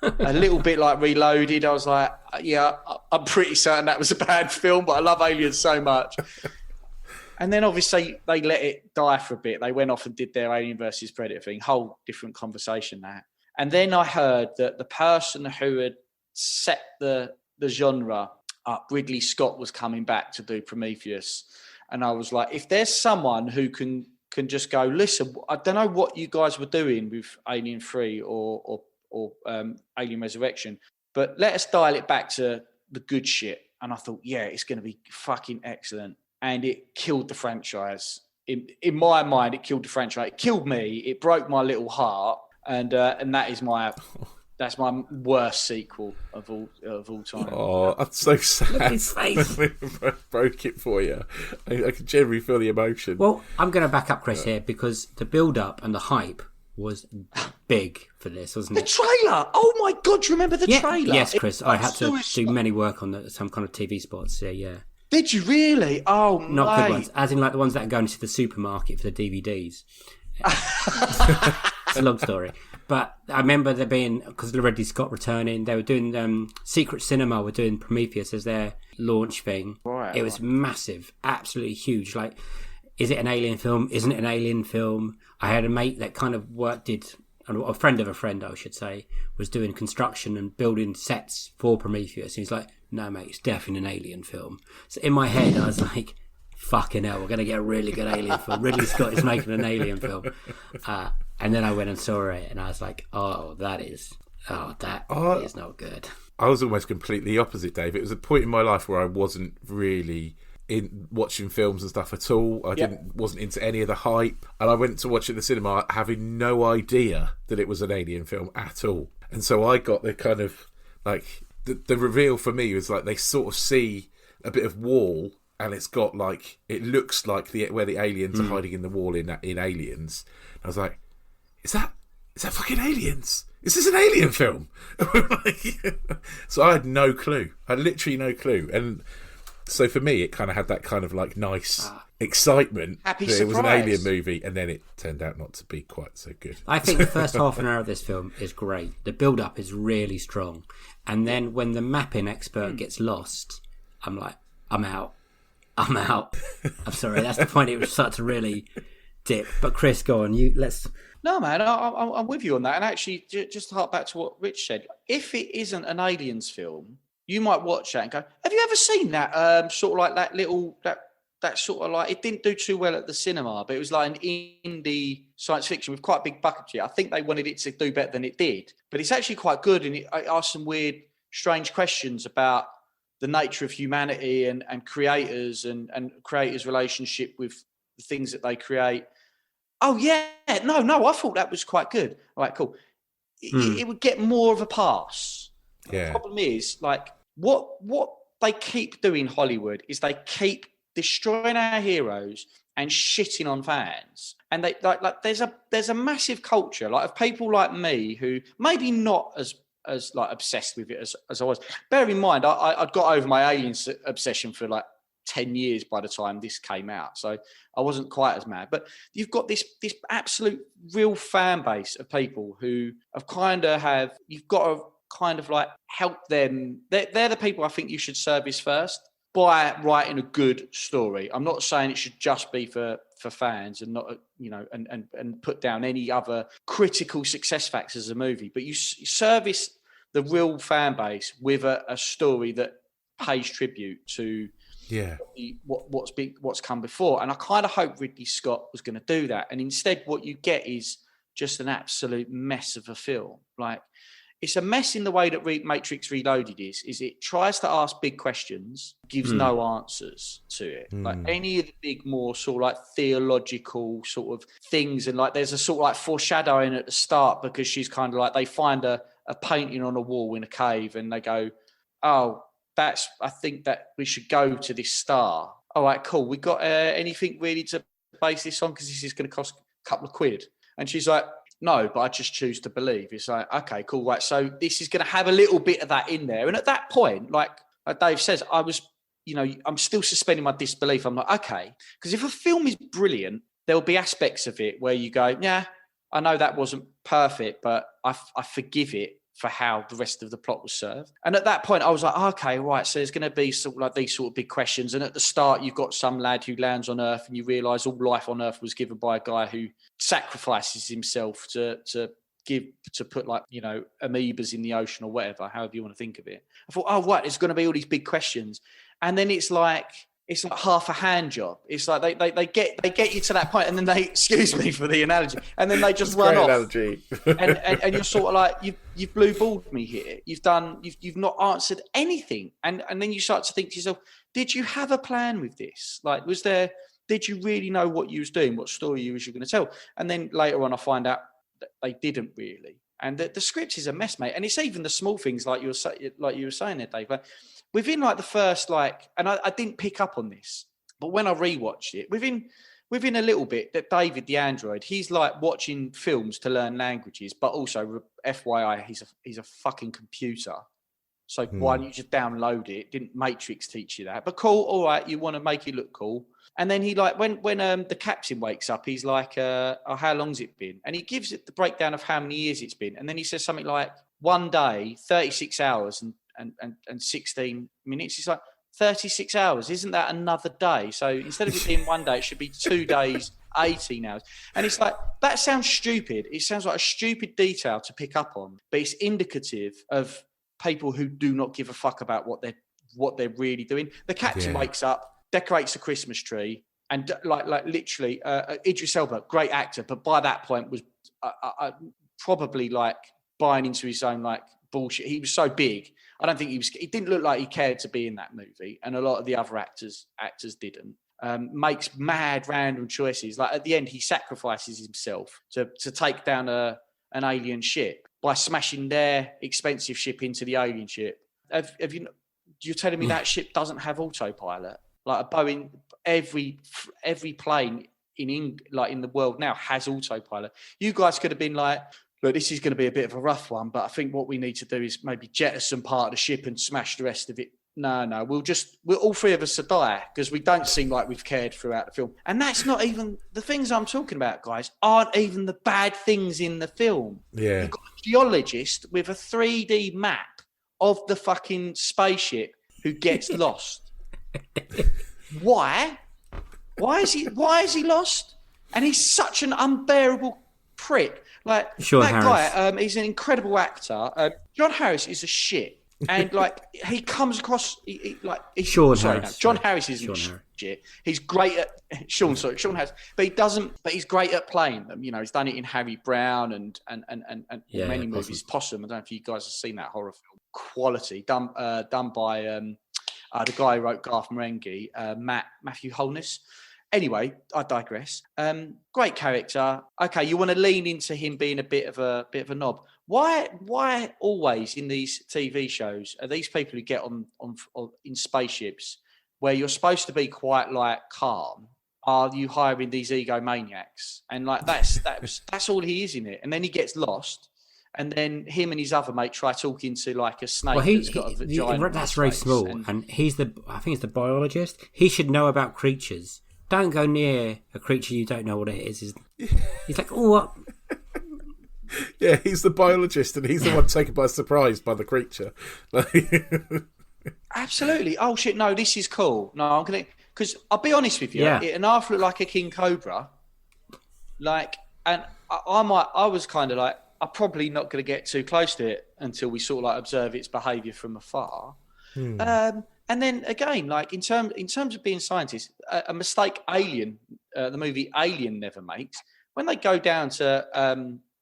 A little bit like Reloaded. I was like, yeah, I'm pretty certain that was a bad film, but I love Aliens so much. And then obviously they let it die for a bit. They went off and did their Alien versus Predator thing, whole different conversation that. And then I heard that the person who had set the genre up, Ridley Scott, was coming back to do Prometheus. And I was like, if there's someone who can just go, listen, I don't know what you guys were doing with Alien 3 or Alien Resurrection, but let us dial it back to the good shit. And I thought, yeah, it's going to be fucking excellent. And it killed the franchise. In my mind, it killed the franchise. It killed me. It broke my little heart. And that's my worst sequel of all time. Oh, that's so sad. Look at his face. Broke it for you. I can generally feel the emotion. Well, I'm going to back up Chris here because the build-up and the hype was big for this, wasn't it? The trailer! Oh my God, do you remember the trailer? Yes, Chris. I had to do many work on some kind of TV spots. Yeah. Did you really? Oh, not good ones. As in like the ones that go into the supermarket for the DVDs. It's a long story. But I remember there being, because Ridley Scott returning, they were doing, Secret Cinema were doing Prometheus as their launch thing. Right. It was massive, absolutely huge. Like, is it an alien film? Isn't it an alien film? I had a mate that kind of a friend of a friend, I should say, was doing construction and building sets for Prometheus. He's like, no, mate, it's definitely an alien film. So in my head, I was like, fucking hell, we're going to get a really good alien film. Ridley Scott is making an alien film. And then I went and saw it, and I was like, that is not good. I was almost completely opposite, Dave. It was a point in my life where I wasn't really in watching films and stuff at all. I wasn't into any of the hype, and I went to watch it at the cinema having no idea that it was an alien film at all. And so I got the kind of like the reveal for me was like they sort of see a bit of wall, and it's got like it looks like where the aliens are hiding in the wall in Aliens. And I was like, is that fucking aliens? Is this an alien film? So I had no clue. I had literally no clue. And so for me, it kind of had that kind of like nice excitement happy that surprise. It was an alien movie, and then it turned out not to be quite so good. I think the first half an hour of this film is great. The build-up is really strong. And then when the mapping expert gets lost, I'm like, I'm out. I'm sorry, that's the point. It was such to really dip. But Chris, go on. No, man, I'm with you on that. And actually, just to hark back to what Rich said, if it isn't an aliens film, you might watch that and go, have you ever seen that sort of like that little, that sort of like, it didn't do too well at the cinema, but it was like an indie science fiction with quite a big budget. I think they wanted it to do better than it did, but it's actually quite good. And it asks some weird, strange questions about the nature of humanity and creators and creators' relationship with the things that they create. Oh yeah, no, I thought that was quite good. All right, cool. It would get more of a pass. Yeah. The problem is, like, what they keep doing, Hollywood, is they keep destroying our heroes and shitting on fans. And they like there's a massive culture like of people like me who maybe not as like obsessed with it as I was. Bear in mind, I'd got over my Aliens obsession for like 10 years by the time this came out, so I wasn't quite as mad. But you've got this absolute real fan base of people who you've got to kind of like help them. They're the people I think you should service first by writing a good story. I'm not saying it should just be for fans and not, you know, and put down any other critical success factors of a movie, but you service the real fan base with a story that pays tribute to what's come before. And I kind of hope Ridley Scott was going to do that, and instead what you get is just an absolute mess of a film. Like, it's a mess in the way that Matrix Reloaded is it tries to ask big questions, gives no answers to it. Like any of the big, more sort of like theological sort of things, and like there's a sort of like foreshadowing at the start because she's kind of like, they find a painting on a wall in a cave and they go, oh, I think that we should go to this star. All right, cool. We got anything really to base this on? Because this is going to cost a couple of quid. And she's like, no, but I just choose to believe. It's like, okay, cool, right. So this is going to have a little bit of that in there. And at that point, like Dave says, I was, you know, I'm still suspending my disbelief. I'm like, okay, because if a film is brilliant, there will be aspects of it where you go, yeah, I know that wasn't perfect, but I forgive it for how the rest of the plot was served. And at that point, I was like, okay, right. So there's going to be sort of like these sort of big questions. And at the start, you've got some lad who lands on Earth and you realise all life on Earth was given by a guy who sacrifices himself to put, like, you know, amoebas in the ocean or whatever, however you want to think of it. I thought, oh, right, there's going to be all these big questions. And then it's like half a hand job. It's like they get you to that point, and then they, excuse me for the analogy, and then they just run off. Analogy. and you're sort of like, you've blue balled me here. You've not answered anything, and then you start to think to yourself, did you have a plan with this? Like, did you really know what you was doing, what story you were going to tell? And then later on, I find out that they didn't really. And the script is a mess, mate. And it's even the small things like you were saying there, Dave. Like, within like the first, like, and I didn't pick up on this, but when I rewatched it, within a little bit, that David, the android, he's like watching films to learn languages, but also, FYI, he's a fucking computer. So why don't you just download it? Didn't Matrix teach you that? But cool, all right, you want to make it look cool. And then he, like, when the captain wakes up, he's like, oh, how long's it been? And he gives it the breakdown of how many years it's been. And then he says something like, 1 day, 36 hours and 16 minutes. It's like, 36 hours, isn't that another day? So instead of it being 1 day, it should be 2 days, 18 hours. And it's like, that sounds stupid. It sounds like a stupid detail to pick up on, but it's indicative of people who do not give a fuck about what they're really doing. The captain wakes up, decorates a Christmas tree, and like literally, Idris Elba, great actor, but by that point was probably like buying into his own like bullshit. He was so big. I don't think he didn't look like he cared to be in that movie. And a lot of the other actors didn't. Makes mad random choices. Like at the end, he sacrifices himself to take down an alien ship by smashing their expensive ship into the alien ship. You're telling me that ship doesn't have autopilot? Like a Boeing, every plane in the world now has autopilot. You guys could have been like, look, this is going to be a bit of a rough one, but I think what we need to do is maybe jettison part of the ship and smash the rest of it. No, we'll all three of us to die because we don't seem like we've cared throughout the film. And that's not even the things I'm talking about, guys, aren't even the bad things in the film. Yeah. You've got a geologist with a 3D map of the fucking spaceship who gets lost. Why? Why is he lost? And he's such an unbearable prick. Like Sean that Harris. guy, he's an incredible actor. John Harris is a shit. And like he comes across John Harris isn't shit. He's great at Sean Harris, but he doesn't. But he's great at playing them. You know, he's done it in Harry Brown and many movies. Possum. I don't know if you guys have seen that horror film. Quality done by the guy who wrote Garth Marenghi, Matthew Holness. Anyway, I digress. Great character. Okay, you want to lean into him being a bit of a knob. Why always in these TV shows are these people who get on in spaceships where you're supposed to be quite like calm? Are you hiring these egomaniacs? And like that's all he is in it. And then he gets lost. And then him and his other mate try talking to like a snake that's got a vagina. That's very small. And I think he's the biologist. He should know about creatures. Don't go near a creature you don't know what it is. He's like, oh, what? Yeah, he's the biologist, and he's the one taken by surprise by the creature. Absolutely. Oh shit! No, this is cool. No, I'm gonna because I'll be honest with you. Yeah. It half looked like a king cobra. Like, and I was kind of like, I'm probably not going to get too close to it until we sort of like observe its behaviour from afar. And then again, like in terms of being scientists, a mistake the movie Alien never makes when they go down to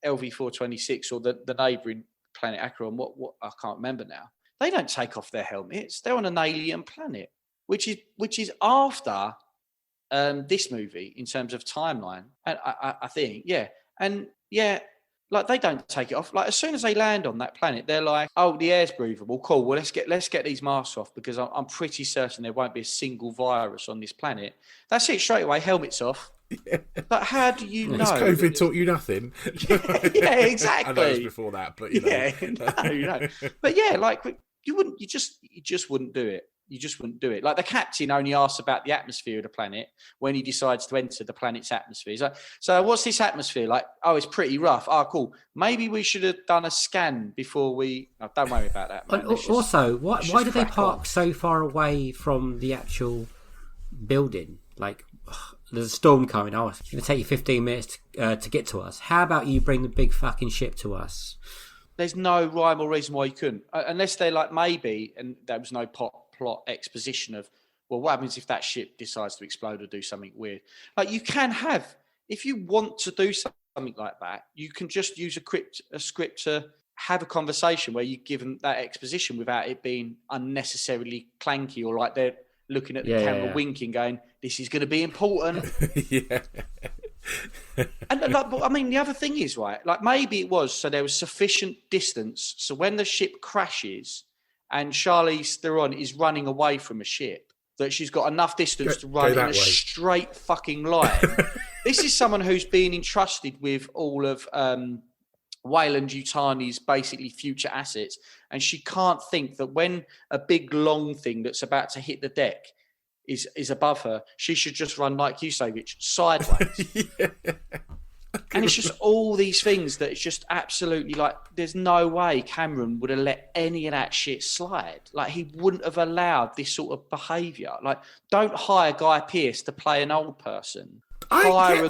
LV-426 or the neighbouring planet Acheron. What I can't remember now. They don't take off their helmets. They're on an alien planet, which is after this movie in terms of timeline. And I think, like they don't take it off. Like as soon as they land on that planet, they're like, "Oh, the air's breathable. Cool. Well, let's get these masks off because I'm pretty certain there won't be a single virus on this planet." That's it. Straight away, helmets off. Yeah. But how do you know? Has COVID taught you nothing? Yeah, exactly. I know it was before that, but you know. But yeah, like you just wouldn't do it. You just wouldn't do it. Like the captain only asks about the atmosphere of the planet when he decides to enter the planet's atmosphere. He's like, so what's this atmosphere like? Oh, it's pretty rough. Oh, cool. Maybe we should have done a scan before we... No, don't worry about that. Man. Also, why do they park so far away from the actual building? Like, there's a storm coming. Oh, it's going to take you 15 minutes to get to us. How about you bring the big fucking ship to us? There's no rhyme or reason why you couldn't. Unless they're like, maybe, and there was no plot exposition of, well, what happens if that ship decides to explode or do something weird? Like you can have, if you want to do something like that, you can just use a script to have a conversation where you give them that exposition without it being unnecessarily clanky or like they're looking at the camera winking going, this is going to be important. Yeah. And like, I mean, the other thing is, right, like maybe it was so there was sufficient distance so when the ship crashes and Charlize Theron is running away from a ship, that she's got enough distance to run in a straight fucking line. This is someone who's been entrusted with all of Weyland-Yutani's basically future assets, and she can't think that when a big long thing that's about to hit the deck is above her, she should just run, like you say, Rich, sideways. Yeah. And it's just all these things that it's just absolutely like, there's no way Cameron would have let any of that shit slide. Like, he wouldn't have allowed this sort of behaviour. Like, don't hire Guy Pearce to play an old person. Hire a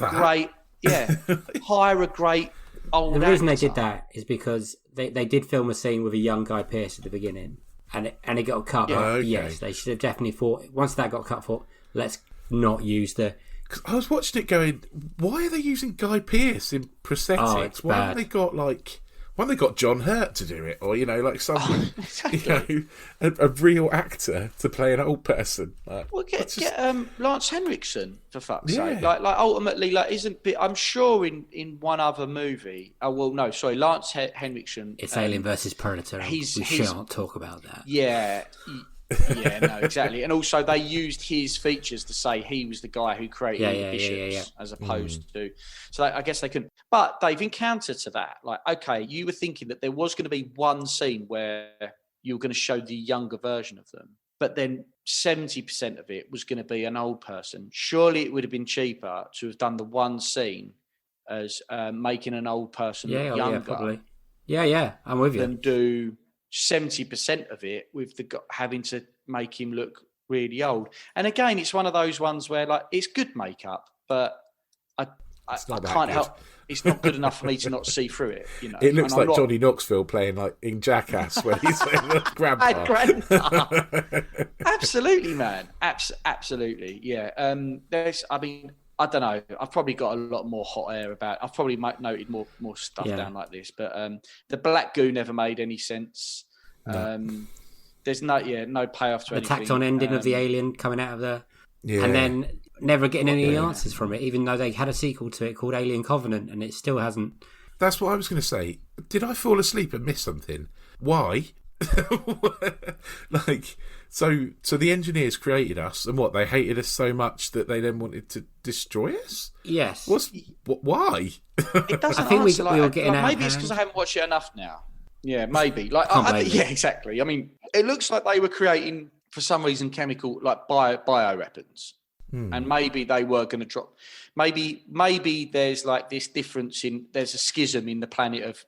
great old The reason actor. they did that is because they did film a scene with a young Guy Pearce at the beginning and it got cut. Yeah. Okay. Yes, they should have definitely thought, once that got cut, let's not use the... Because I was watching it going, why are they using Guy Pearce in prosthetics? Oh, it's why bad. haven't they got John Hurt to do it? Or, you know, like some, a real actor to play an old person. Like, well, get Lance Henriksen, for fuck's sake. Like ultimately, like I'm sure in one other movie. Lance Henriksen. It's Alien versus Predator. We shan't talk about that. Yeah. Yeah, no, exactly. And also they used his features to say he was the guy who created Bishops as opposed to... So I guess they couldn't... But they've encountered to that. Like, okay, you were thinking that there was going to be one scene where you were going to show the younger version of them, but then 70% of it was going to be an old person. Surely it would have been cheaper to have done the one scene as making an old person younger. Yeah, probably. Yeah, I'm with you. Than do 70% of it with having to make him look really old. And again, it's one of those ones where like it's good makeup, but I can't help. it's not good enough for me to not see through it. You know, It looks And I'm like not- Johnny Knoxville playing like in Jackass when he's grandpa. Grandpa. Absolutely, man. Absolutely, yeah. I don't know. I've probably got a lot more hot air about. I've probably noted more stuff down like this. But the black goo never made any sense. There's no payoff to The anything. tacked on ending of the alien coming out of the, Yeah. and then never getting any answers from it, even though they had a sequel to it called Alien Covenant, and it still hasn't. That's what I was going to say. Did I fall asleep and miss something? Why? So the engineers created us, and what, they hated us so much that they then wanted to destroy us? Yes. Why? It doesn't I think answer, we were getting out of maybe it's hand. because I haven't watched it enough now. Yeah, maybe. Like, Can't blame yeah, you. exactly. I mean, it looks like they were creating, for some reason, chemical like bio weapons, and maybe they were going to drop. Maybe there's like this difference there's a schism in the planet of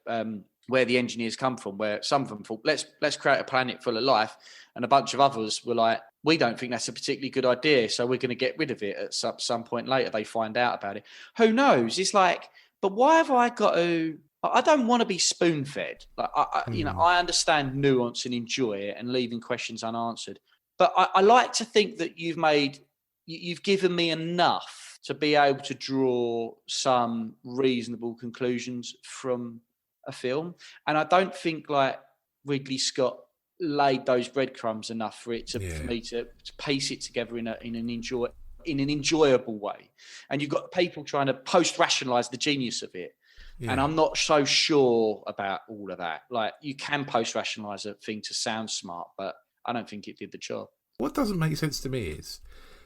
where the engineers come from, where some of them thought, let's create a planet full of life, and a bunch of others were like, we don't think that's a particularly good idea, so we're going to get rid of it at some point later. They find out about it. Who knows? It's like, but why have I got to? I don't want to be spoon-fed. Like, I understand nuance and enjoy it and leaving questions unanswered. But I like to think that you've given me enough to be able to draw some reasonable conclusions from a film. And I don't think like Ridley Scott laid those breadcrumbs enough for it for me to piece it together in an enjoyable way. And you've got people trying to post-rationalize the genius of it. Yeah. And I'm not so sure about all of that. Like, you can post-rationalize a thing to sound smart, but I don't think it did the job. What doesn't make sense to me is,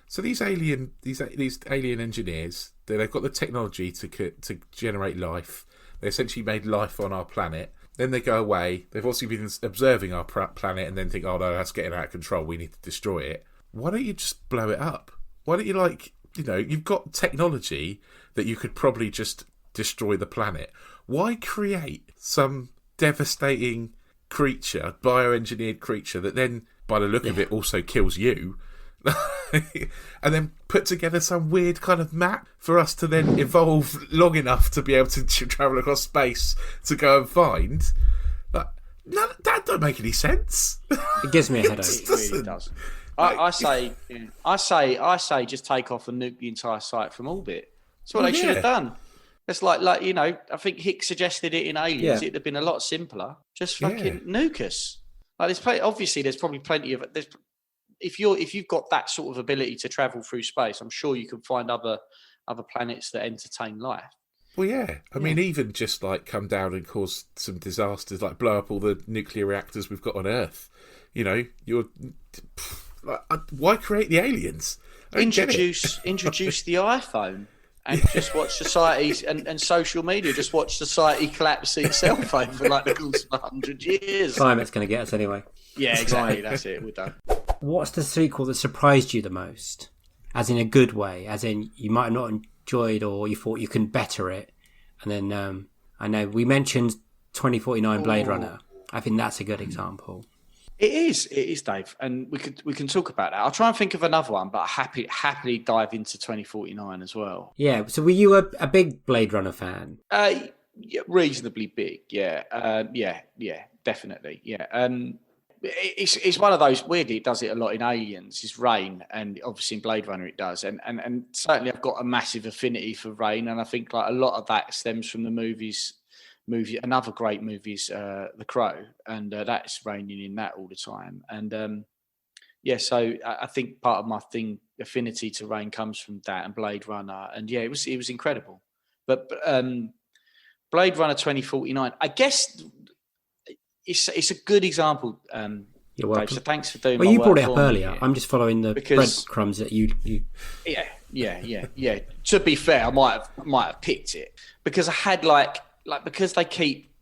so these alien engineers, they've got the technology to generate life. They essentially made life on our planet. Then they go away. They've also been observing our planet and then think, oh no, that's getting out of control. We need to destroy it. Why don't you just blow it up? Why don't you, you've got technology that you could probably just destroy the planet. Why create some devastating creature, bioengineered creature, that then, by the look of it, also kills you? And then put together some weird kind of map for us to then evolve long enough to be able to travel across space to go and find. No, that don't make any sense. It gives me a headache. It really does. I say, just take off and nuke the entire site from orbit. That's what they should have done. It's like I think Hicks suggested it in Aliens. Yeah. It'd have been a lot simpler. Just fucking nuke us. Like, there's probably plenty of it. If you've got that sort of ability to travel through space, I'm sure you can find other planets that entertain life. Well, yeah. I mean, even just come down and cause some disasters, like blow up all the nuclear reactors we've got on Earth. Why create the aliens? Introduce the iPhone. And just watch society and social media. Just watch society collapse itself over the course of 100 years. Climate's going to get us anyway. Yeah, exactly. That's it. We're done. What's the sequel that surprised you the most? As in a good way, as in you might have not enjoyed or you thought you can better it. And then I know we mentioned 2049 Blade Runner. I think that's a good example. It is, Dave, and we can talk about that. I'll try and think of another one, but I happily dive into 2049 as well. Yeah. So were you a big Blade Runner fan? Yeah, reasonably big. Yeah. Definitely. Yeah. It's one of those, weirdly, it does it a lot in Aliens, is rain, and obviously in Blade Runner it does, and certainly I've got a massive affinity for rain, and I think a lot of that stems from the movie. Another great movie is The Crow, and that's raining in that all the time. And so I think part of my affinity to rain comes from that and Blade Runner, and it was incredible. But Blade Runner 2049, I guess it's a good example. You're welcome. Dave, so thanks for doing. Well, my you work brought it for up me earlier. here. I'm just following the breadcrumbs that you. Yeah. To be fair, I might have picked it because I had because they keep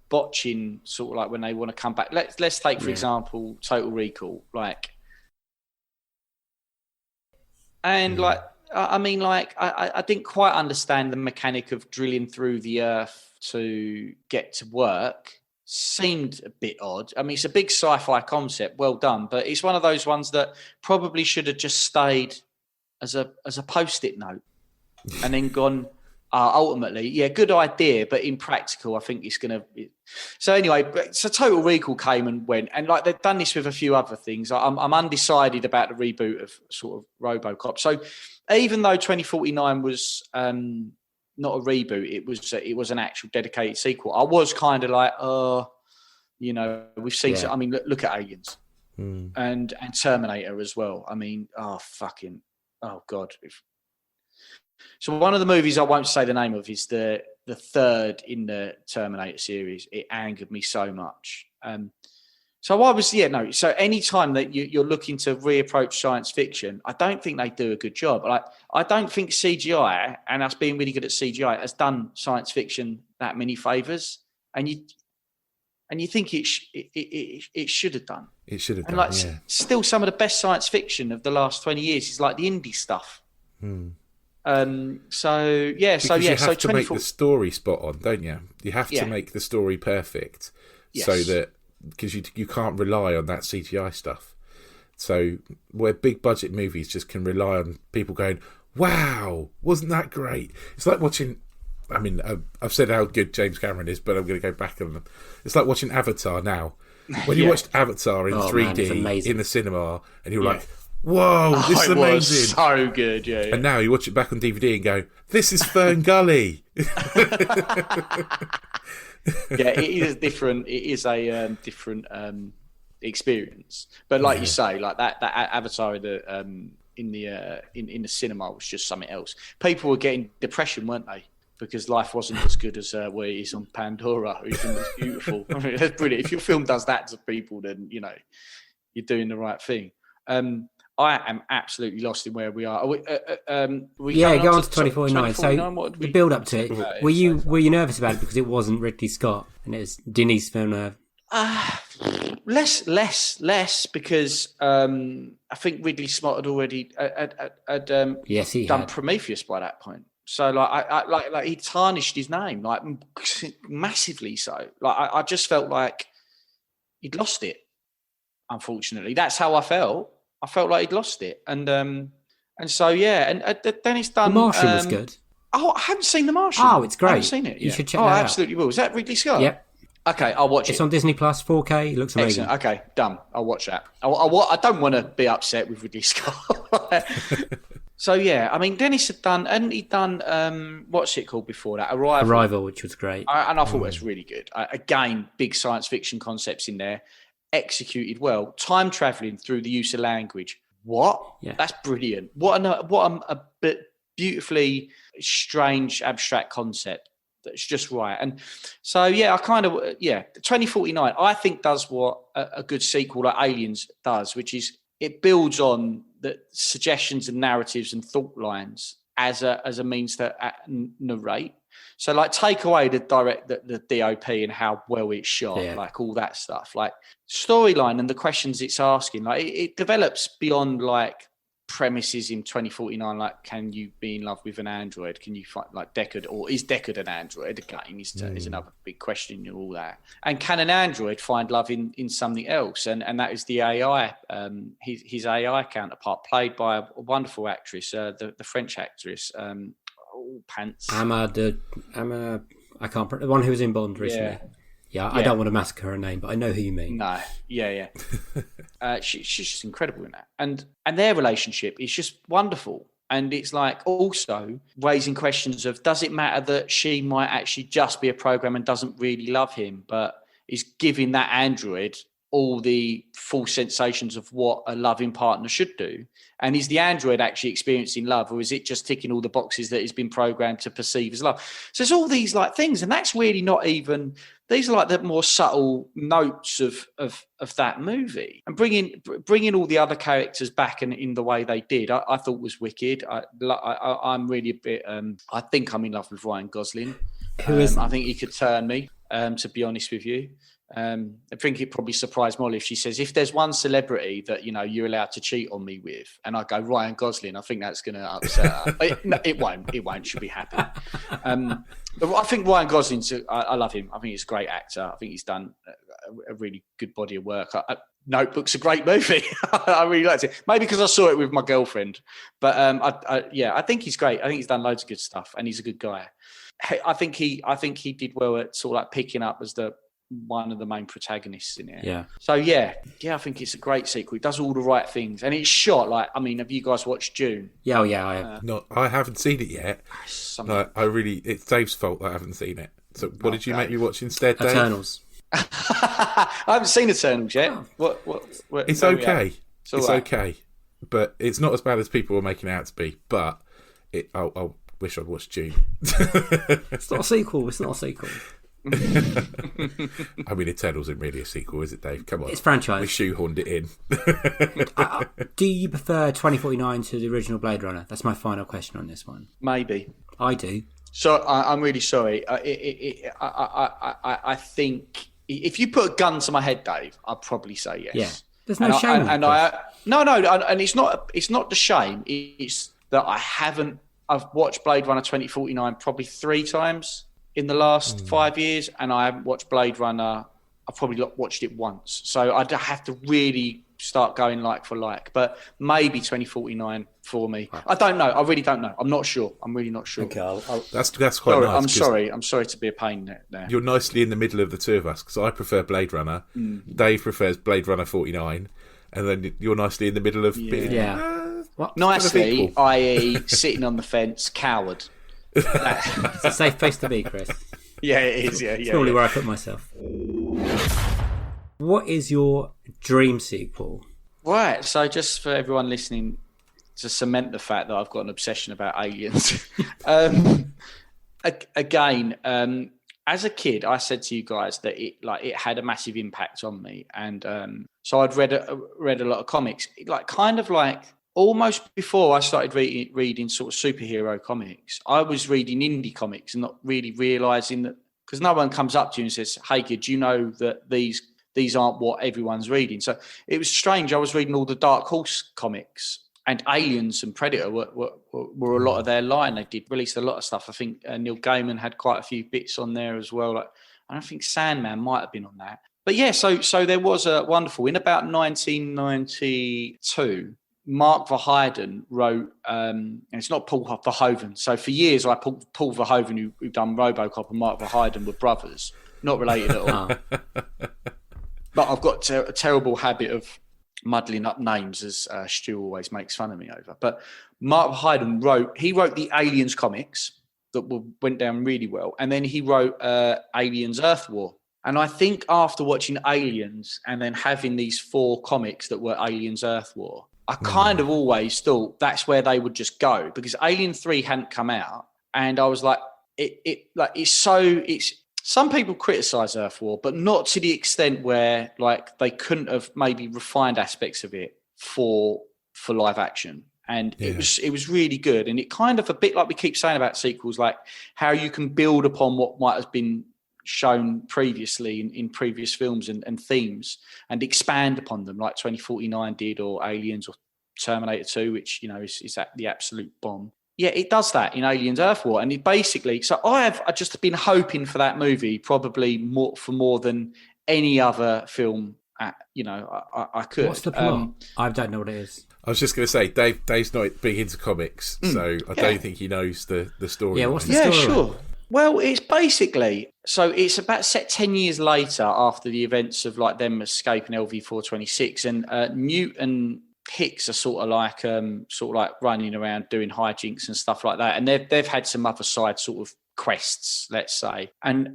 botching sort of when they want to come back. Let's take for example Total Recall, I didn't quite understand the mechanic of drilling through the earth to get to work. Seemed a bit odd. I mean, it's a big sci-fi concept, well done, but it's one of those ones that probably should have just stayed as a post-it note and then gone, Ultimately, yeah, good idea, but in practical, I think it's going to. So anyway, so Total Recall came and went, and like they've done this with a few other things. I'm undecided about the reboot of sort of RoboCop. So even though 2049 was not a reboot, it was an actual dedicated sequel. I was kind of like, we've seen. Yeah. I mean, look at Aliens and Terminator as well. I mean, oh God. So one of the movies I won't say the name of is the third in the Terminator series. It angered me so much. So I was, So any time that you're looking to reapproach science fiction, I don't think they do a good job. Like, I don't think CGI and us being really good at CGI has done science fiction that many favors. And you think it should have done. It should have done. And like, still some of the best science fiction of the last 20 years is like the indie stuff. So you have to make the story spot on, don't you? You have to make the story perfect, so that because you can't rely on that CGI stuff. So where big budget movies just can rely on people going, "Wow, wasn't that great?" It's like watching. I mean, I've said how good James Cameron is, but I'm going to go back on them. It's like watching Avatar now. When you watched Avatar in 3D in the cinema, and you're like, "Whoa, this is amazing!" Was so good, yeah. And now you watch it back on DVD and go, "This is Fern Gully." It is different. It is a different experience. But like you say, like that Avatar in the cinema was just something else. People were getting depression, weren't they? Because life wasn't as good as where it is on Pandora, even was beautiful. I mean, that's brilliant. If your film does that to people, then you're doing the right thing. I am absolutely lost in where we are. Go on to 2049. So the build up to it. Were you nervous about it because it wasn't Ridley Scott and it was Denis Villeneuve? Less because I think Ridley Scott had already done Prometheus by that point. So like he tarnished his name like massively. So like I just felt like he'd lost it. Unfortunately, that's how I felt. I felt like he'd lost it, and so and then it's done. The Martian was good. Oh, I haven't seen The Martian. Oh, it's great. I haven't seen it. You should check that out. out. I absolutely will. Is that Ridley Scott? Yep. Okay, I'll watch it. It's on Disney Plus, 4K. It looks amazing. Excellent. Okay, done. I'll watch that. I don't want to be upset with Ridley Scott. So I mean, Dennis hadn't he done what's it called before that? Arrival, which was great. And I thought it was really good. Again, big science fiction concepts in there, executed well. Time traveling through the use of language. What? Yeah. That's brilliant. What a beautifully strange abstract concept. That's just right. And so I kind of 2049 I think does what a good sequel like Aliens does, which is it builds on the suggestions and narratives and thought lines as a means to narrate. So like take away the DOP and how well it's shot, like all that stuff, like storyline and the questions it's asking, like it develops beyond like premises in 2049, like can you be in love with an android? Can you find like Deckard, or is Deckard an android? Again, is another big question and all that. And can an android find love in something else? And that is the AI, his AI counterpart, played by a wonderful actress, the French actress, pants. The one who was in Bond recently. Yeah, I don't want to massacre her name, but I know who you mean. No, she's just incredible in that, and their relationship is just wonderful. And it's like also raising questions of, does it matter that she might actually just be a program and doesn't really love him, but is giving that android all the full sensations of what a loving partner should do? And is the android actually experiencing love, or is it just ticking all the boxes that it's been programmed to perceive as love? So there's all these like things, and that's really not even, these are like the more subtle notes of that movie. And bringing all the other characters back in the way they did, I thought was wicked. I'm really a bit, I think I'm in love with Ryan Gosling. I think he could turn me, to be honest with you. I think it probably surprised Molly if she says, if there's one celebrity that you're allowed to cheat on me with, and I go Ryan Gosling, I think that's going to upset her. It won't. She'll be happy. But I think Ryan Gosling, I love him. I think he's a great actor. I think he's done a really good body of work. Notebook's a great movie. I really liked it. Maybe because I saw it with my girlfriend. But I think he's great. I think he's done loads of good stuff, and he's a good guy. I think he did well at sort of like picking up as one of the main protagonists in it. Yeah. So I think it's a great sequel. It does all the right things, and it's shot like. I mean, have you guys watched Dune? Yeah, I have. No, I haven't seen it yet. It's Dave's fault that I haven't seen it. So what did you make me watch instead, Dave? Eternals. I haven't seen Eternals yet. Oh. What It's where we at? okay. It's okay, but it's not as bad as people were making it out to be. But I wish I'd watched Dune. It's not a sequel. I mean, Eternals isn't really a sequel, is it, Dave? Come on. It's franchise. We shoehorned it in. Do you prefer 2049 to the original Blade Runner? That's my final question on this one. Maybe. I do. So I'm really sorry. I think if you put a gun to my head, Dave, I'd probably say yes. Yeah. There's no shame. And it's not the shame. It's that I've watched Blade Runner 2049 probably 3 times in the last 5 years, and I haven't watched Blade Runner. I've probably watched it once. So I'd have to really start going like for like, but maybe 2049 for me. I don't know. I really don't know. I'm not sure. I'm really not sure. Okay, That's quite nice. I'm sorry. I'm sorry to be a pain there. You're nicely in the middle of the two of us, because I prefer Blade Runner. Dave prefers Blade Runner 49, and then you're nicely in the middle of being... Yeah. Nicely, i.e. sitting on the fence, coward. It's a safe place to be, Chris. Yeah, it is. Yeah, It's probably where I put myself. What is your dream sequel? Right. So just for everyone listening, to cement the fact that I've got an obsession about aliens. Again, as a kid, I said to you guys that it had a massive impact on me, and so I'd read a lot of comics, almost before I started reading sort of superhero comics. I was reading indie comics and not really realising that, because no one comes up to you and says, "Hey kid, do you know that these aren't what everyone's reading?" So it was strange. I was reading all the Dark Horse comics, and Aliens and Predator were a lot of their line. They did release a lot of stuff. I think Neil Gaiman had quite a few bits on there as well. Like, I don't think Sandman might have been on that. But yeah, so there was a wonderful, in about 1992, Mark Verheiden wrote, and it's not Paul Verhoeven. So for years, Paul Verhoeven, who done RoboCop, and Mark Verheiden were brothers, not related at all. But I've got a terrible habit of muddling up names, as Stu always makes fun of me over. But Mark Verheiden wrote the Aliens comics that went down really well, and then he wrote Aliens Earth War. And I think after watching Aliens and then having these 4 comics that were Aliens Earth War, I kind of always thought that's where they would just go, because Alien 3 hadn't come out, and I was like, some people criticise Earth War, but not to the extent where like they couldn't have maybe refined aspects of it for live action. And it was really good. And it kind of, a bit like we keep saying about sequels, like how you can build upon what might have been shown previously in previous films and themes, and expand upon them, like 2049 did, or Aliens, or Terminator 2, which, you know, is the absolute bomb. Yeah, it does that in Aliens Earth War. And it basically, so I've just been hoping for that movie probably more than any other film, I could. What's the plot? I don't know what it is. I was just going to say, Dave's not big into comics, so I don't think he knows the story. Yeah, what's the story? Yeah, sure. Well, it's basically, so it's about set 10 years later after the events of like them escaping LV-426, and Newt and Hicks are sort of like running around doing hijinks and stuff like that, and they've had some other side sort of quests, let's say, and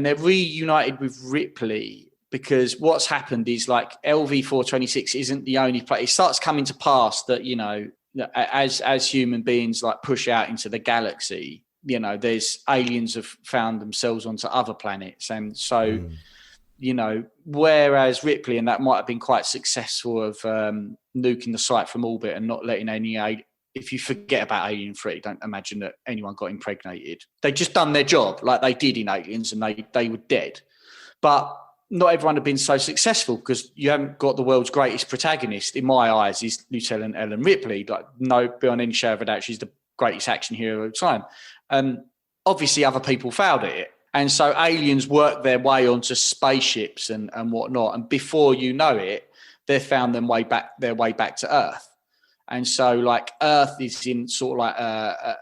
they're reunited with Ripley, because what's happened is like LV-426 isn't the only place. It starts coming to pass that, you know, as human beings like push out into the galaxy, you know, there's aliens have found themselves onto other planets, and so. You know, whereas Ripley and that might have been quite successful of nuking the site from orbit and not letting any aid. If you forget about Alien 3, don't imagine that anyone got impregnated. They just done their job like they did in Aliens, and they were dead. But not everyone had been so successful, because you haven't got the world's greatest protagonist, in my eyes, is Lieutenant Ellen Ripley. Like, no, beyond any shadow of a doubt, she's the greatest action hero of the time. Obviously, other people failed at it. And so aliens work their way onto spaceships and whatnot. And before you know it, they've found their way back to Earth. And so like Earth is in sort of like a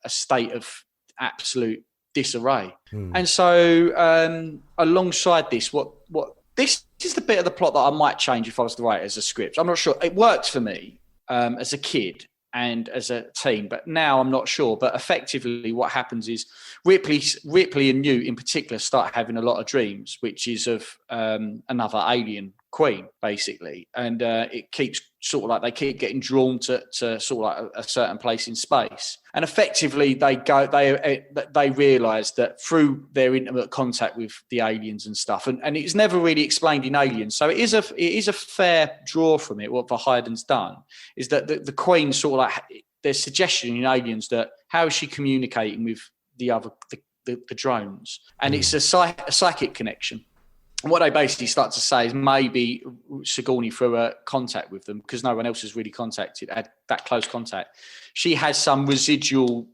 state of absolute disarray. And so alongside this, what this is the bit of the plot that I might change if I was to write it as a script. I'm not sure. It worked for me as a kid and as a teen, but now I'm not sure. But effectively what happens is Ripley and Newt in particular start having a lot of dreams, which is of another alien queen, basically. And it keeps sort of like they keep getting drawn to sort of like a certain place in space. And effectively they realise that through their intimate contact with the aliens and stuff, and it's never really explained in Aliens. So it is a fair draw from it. What Verheiden's done is that the queen sort of like, there's suggestion in Aliens that how is she communicating with the drones, and it's a psychic connection. And what they basically start to say is maybe Sigourney, through her contact with them, because no one else has really had that close contact, she has some residual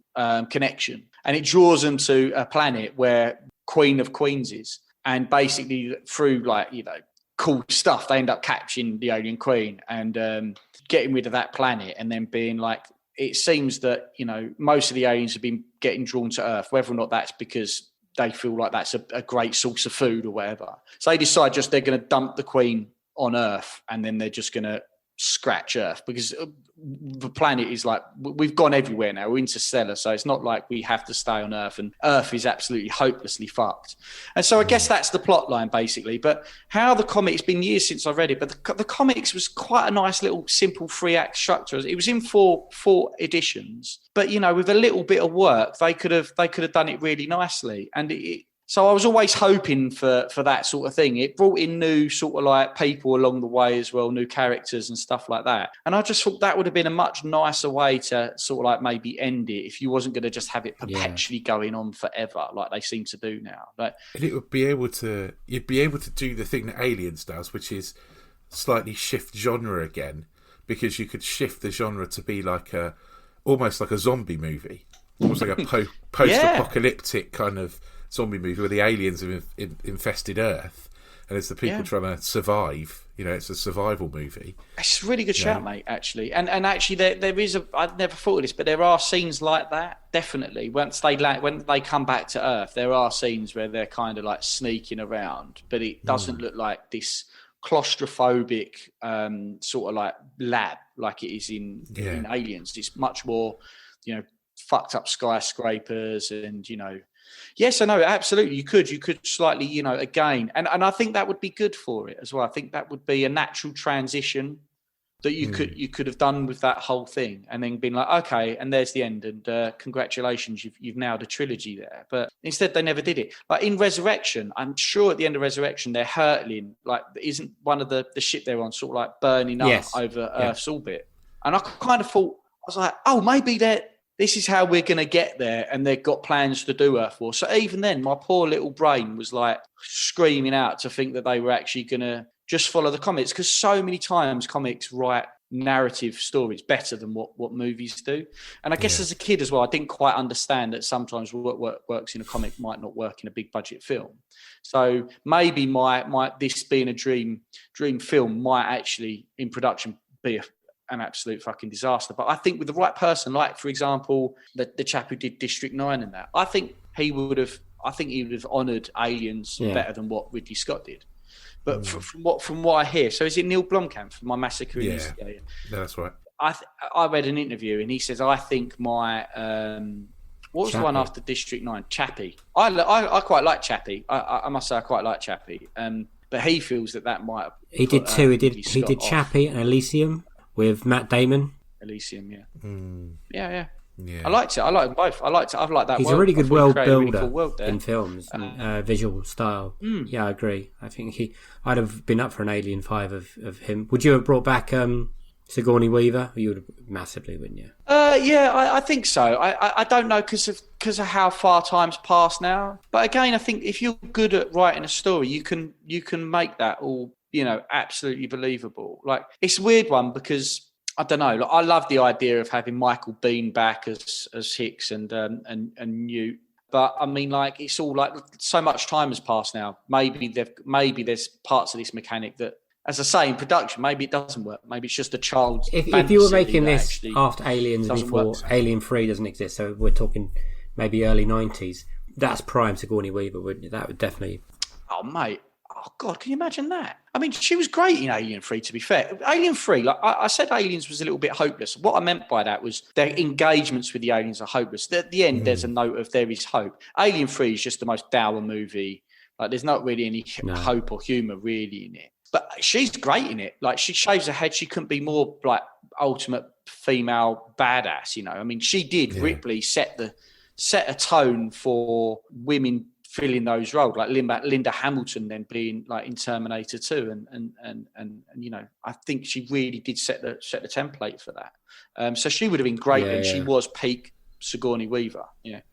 connection, and it draws them to a planet where Queen of Queens is. And basically through like, you know, cool stuff, they end up catching the alien queen and getting rid of that planet, and then being like, it seems that, you know, most of the aliens have been getting drawn to Earth, whether or not that's because they feel like that's a great source of food or whatever. So they decide just they're going to dump the queen on Earth, and then they're just going to scratch Earth, because the planet is like, we've gone everywhere now, we're interstellar, so it's not like we have to stay on Earth, and Earth is absolutely hopelessly fucked. And so I guess that's the plot line basically. But how the comic, it's been years since I read it, but the comics was quite a nice little simple 3-act structure. It was in four editions, but you know, with a little bit of work they could have done it really nicely. And so I was always hoping for that sort of thing. It brought in new sort of like people along the way as well, new characters and stuff like that. And I just thought that would have been a much nicer way to sort of like maybe end it, if you wasn't going to just have it perpetually going on forever like they seem to do now. Like, and it would be able to, you'd be able to do the thing that Aliens does, which is slightly shift genre again, because you could shift the genre to be like almost like a zombie movie, almost like a post-apocalyptic kind of zombie movie where the aliens have infested Earth, and it's the people trying to survive. You know, it's a survival movie. It's a really good shout, mate, actually. And actually there is I'd never thought of this, but there are scenes like that, definitely. When they come back to Earth, there are scenes where they're kind of like sneaking around, but it doesn't look like this claustrophobic sort of like lab like it is in Aliens. It's much more, you know, fucked up skyscrapers and, you know. Yes, I know, absolutely. You could slightly, you know, again, and I think that would be good for it as well. I think that would be a natural transition that you could have done with that whole thing, and then been like, okay, and there's the end, and congratulations, you've nailed a trilogy there. But instead, they never did it. Like in Resurrection, I'm sure at the end of Resurrection, they're hurtling, like, isn't one of the ship they're on sort of like burning up over Earth's orbit? And I kind of thought, I was like, oh, maybe this is how we're going to get there, and they've got plans to do Earth War. So even then, my poor little brain was like screaming out to think that they were actually going to just follow the comics, because so many times comics write narrative stories better than what movies do. And I guess as a kid as well, I didn't quite understand that sometimes what works in a comic might not work in a big budget film. So maybe my this being a dream film might actually in production be an absolute fucking disaster. But I think with the right person, like for example the chap who did District 9 and that, I think he would have honoured Aliens better than what Ridley Scott did. But from what I hear, so is it Neil Blomkamp for My Massacre in East? Yeah, that's right. I read an interview and he says, I think my what was Chappie. The one after District 9? Chappie. I quite like Chappie. I must say I quite like Chappie. But he feels that might have he did two. He did Chappie and Elysium with Matt Damon. Elysium, yeah. I liked it. I liked them both. I've liked that. He's world. a really good world builder really cool world in films, visual style. Yeah, I agree. I think I'd have been up for an Alien 5 of him. Would you have brought back Sigourney Weaver? You would have massively, wouldn't you? I think so. I don't know because of how far time's passed now. But again, I think if you're good at writing a story, you can make that all, you know, absolutely believable. Like, it's a weird one because I don't know. Like, I love the idea of having Michael Biehn back as Hicks and Newt, but I mean, like, it's all like so much time has passed now. Maybe there's parts of this mechanic that as I say, in production, maybe it doesn't work. Maybe it's just a child's If you fantasy were making that this actually after Aliens, doesn't before work. Alien 3 doesn't exist, so we're talking maybe early 90s, that's prime Sigourney Weaver, wouldn't it? That would definitely... Oh, mate. Oh, God, can you imagine that? I mean, she was great in Alien 3, to be fair. Alien 3, like I said, Aliens was a little bit hopeless. What I meant by that was their engagements with the aliens are hopeless. At the end, there's a note of there is hope. Alien 3 is just the most dour movie. Like, there's not really any hope or humour really in it. But she's great in it. Like, she shaves her head. She couldn't be more, like, ultimate female badass, you know. I mean, she did. Ripley set a tone for women filling those roles, like Linda Hamilton then being like in Terminator 2, and you know, I think she really did set the template for that. So she would have been great, and she was peak Sigourney Weaver.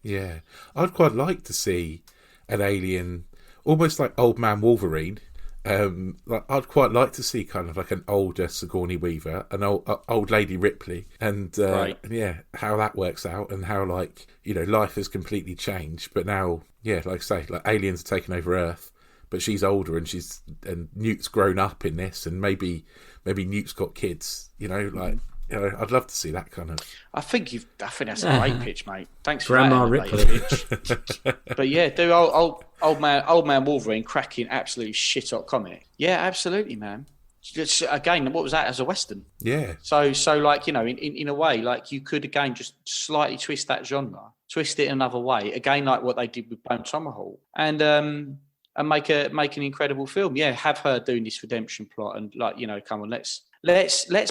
Yeah, I'd quite like to see an alien, almost like Old Man Wolverine. Like I'd quite like to see kind of like an older Sigourney Weaver, an old lady Ripley, and how that works out, and how, like, you know, life has completely changed, but now, like I say, like aliens are taking over Earth, but she's older, and Newt's grown up in this, and maybe Newt's got kids, you know, like. You know, I'd love to see that kind of. I think that's a great pitch, mate. Thanks for Grandma that, Ripley. pitch. But yeah, do old man Wolverine cracking absolutely shit hot comic. Yeah, absolutely, man. Just, again, what was that as a Western? Yeah. So like, you know, in a way, like you could again just slightly twist that genre, twist it another way, again like what they did with Bone Tomahawk, and make an incredible film. Yeah, have her doing this redemption plot, and like, you know, come on, let's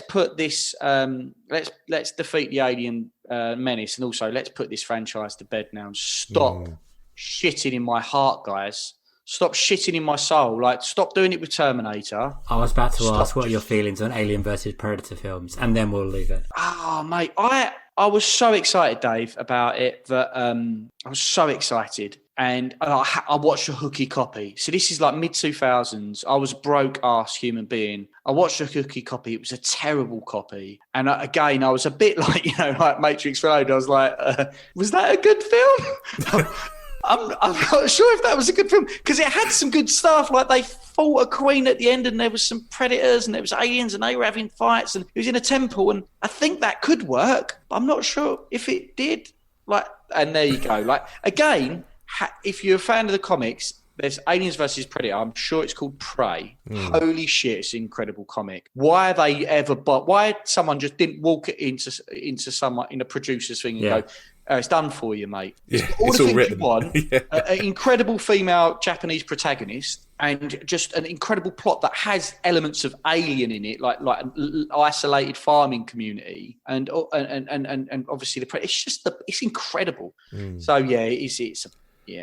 put this let's defeat the alien menace, and also let's put this franchise to bed now and stop shitting in my heart, guys. Stop shitting in my soul. Like, stop doing it with Terminator. I was about to ask what are your feelings on Alien versus Predator films, and then we'll leave it. Oh, mate, I was so excited, Dave, about it that I was so excited. And I watched a hooky copy. So this is like mid-2000s. I was a broke-ass human being. I watched a hooky copy. It was a terrible copy. And again, I was a bit like, you know, like Matrix Reloaded. I was like, was that a good film? I'm not sure if that was a good film, because it had some good stuff. Like, they fought a queen at the end, and there was some predators, and there was aliens, and they were having fights, and it was in a temple. And I think that could work. But I'm not sure if it did. Like, and there you go. Like, again, if you're a fan of the comics, there's Aliens versus Predator. I'm sure it's called Prey. Holy shit, it's an incredible comic. Why they ever why someone just didn't walk it into someone in a producer's thing and go, it's done for you, mate. Yeah, all it's the all things written. you want, an incredible female Japanese protagonist, and just an incredible plot that has elements of Alien in it, like an isolated farming community, and obviously it's incredible. So yeah,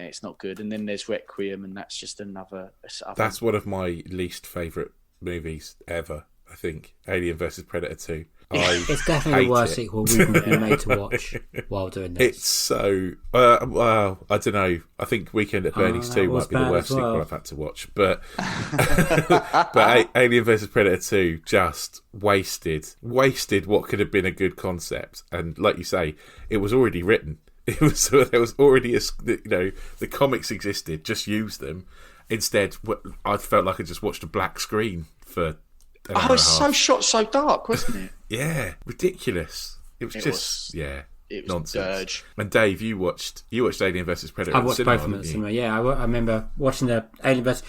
it's not good. And then there's Requiem, and that's just another. That's one of my least favourite movies ever. I think Alien versus Predator 2. It's definitely the worst sequel we've been made to watch while doing this. It's so... well, I don't know. I think Weekend at Bernie's 2 might be the worst sequel I've had to watch. But Alien vs Predator 2 just wasted what could have been a good concept. And like you say, it was already written. There was already the comics existed, just use them. Instead, I felt like I just watched a black screen for... Oh, it's so shot so dark, wasn't it? Yeah, ridiculous. It was nonsense. Dirge. And Dave, you watched Alien vs Predator. I watched both of them at the cinema. Yeah, I remember watching the Alien vs.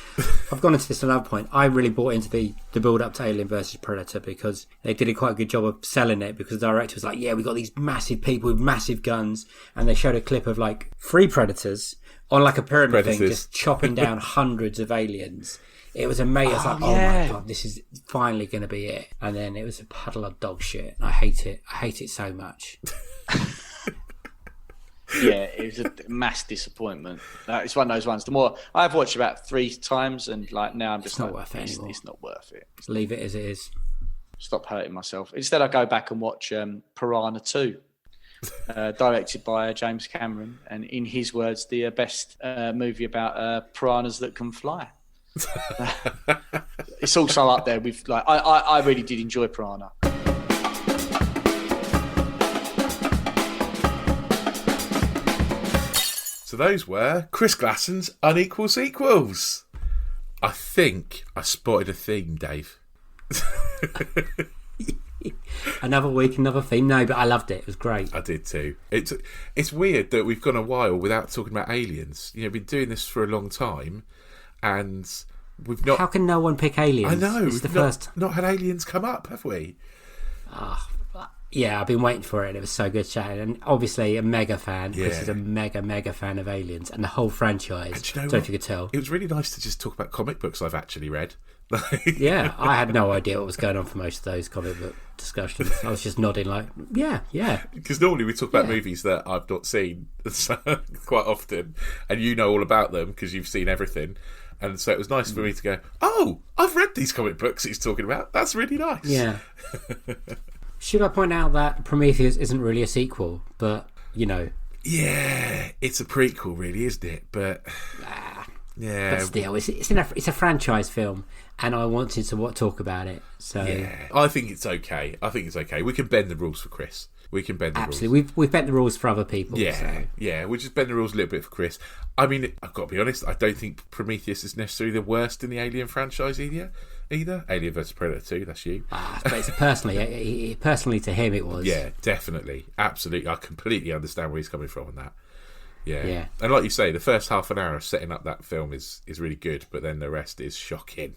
I've gone into this at another point. I really bought into the build up to Alien vs Predator because they did a quite a good job of selling it. Because the director was like, "Yeah, we got these massive people with massive guns," and they showed a clip of like 3 predators on like a pyramid thing, just chopping down hundreds of aliens. It was amazing. I was like, oh my God, this is finally going to be it. And then it was a puddle of dog shit. I hate it. I hate it so much. Yeah, it was a mass disappointment. It's one of those ones. The more I've watched about 3 times, and like now I'm just it's not worth it anymore. It's not worth it. Leave it as it is. Stop hurting myself. Instead, I go back and watch Piranha 2. Directed by James Cameron, and in his words, the best movie about piranhas that can fly. It's also up there with like I really did enjoy Piranha. So those were Chris Glasson's Unequal Sequels. I think I spotted a theme, Dave. Another week, another theme. No, but I loved it. It was great. I did too. It's weird that we've gone a while without talking about aliens. You know, we've been doing this for a long time, and we've not. How can no one pick aliens? I know. It's the We've first. not had aliens come up, have we? Yeah, I've been waiting for it. It was so good chatting, and obviously a mega fan. Yeah. Chris is a mega fan of Aliens and the whole franchise. And do you know Don't know what? if you could tell. It was really nice to just talk about comic books I've actually read. Yeah, I had no idea what was going on for most of those comic book discussions. I was just nodding like, yeah. Because normally we talk about movies that I've not seen quite often, and you know all about them because you've seen everything. And so it was nice for me to go, oh, I've read these comic books he's talking about. That's really nice. Yeah. Should I point out that Prometheus isn't really a sequel, but, you know. Yeah, it's a prequel, really, isn't it? But, yeah. But still, it's a franchise film, and I wanted to talk about it. So Yeah, I think it's okay. We can bend the rules for Chris. absolutely, we've bent the rules for other people. Yeah, so. yeah, we'll just bend the rules a little bit for Chris. I mean, I've got to be honest, I don't think Prometheus is necessarily the worst in the Alien franchise either. Alien vs Predator 2, that's you. But it's personally to him it was. Yeah, definitely. Absolutely. I completely understand where he's coming from on that. Yeah. Yeah. And like you say, the first half an hour of setting up that film is really good, but then the rest is shocking.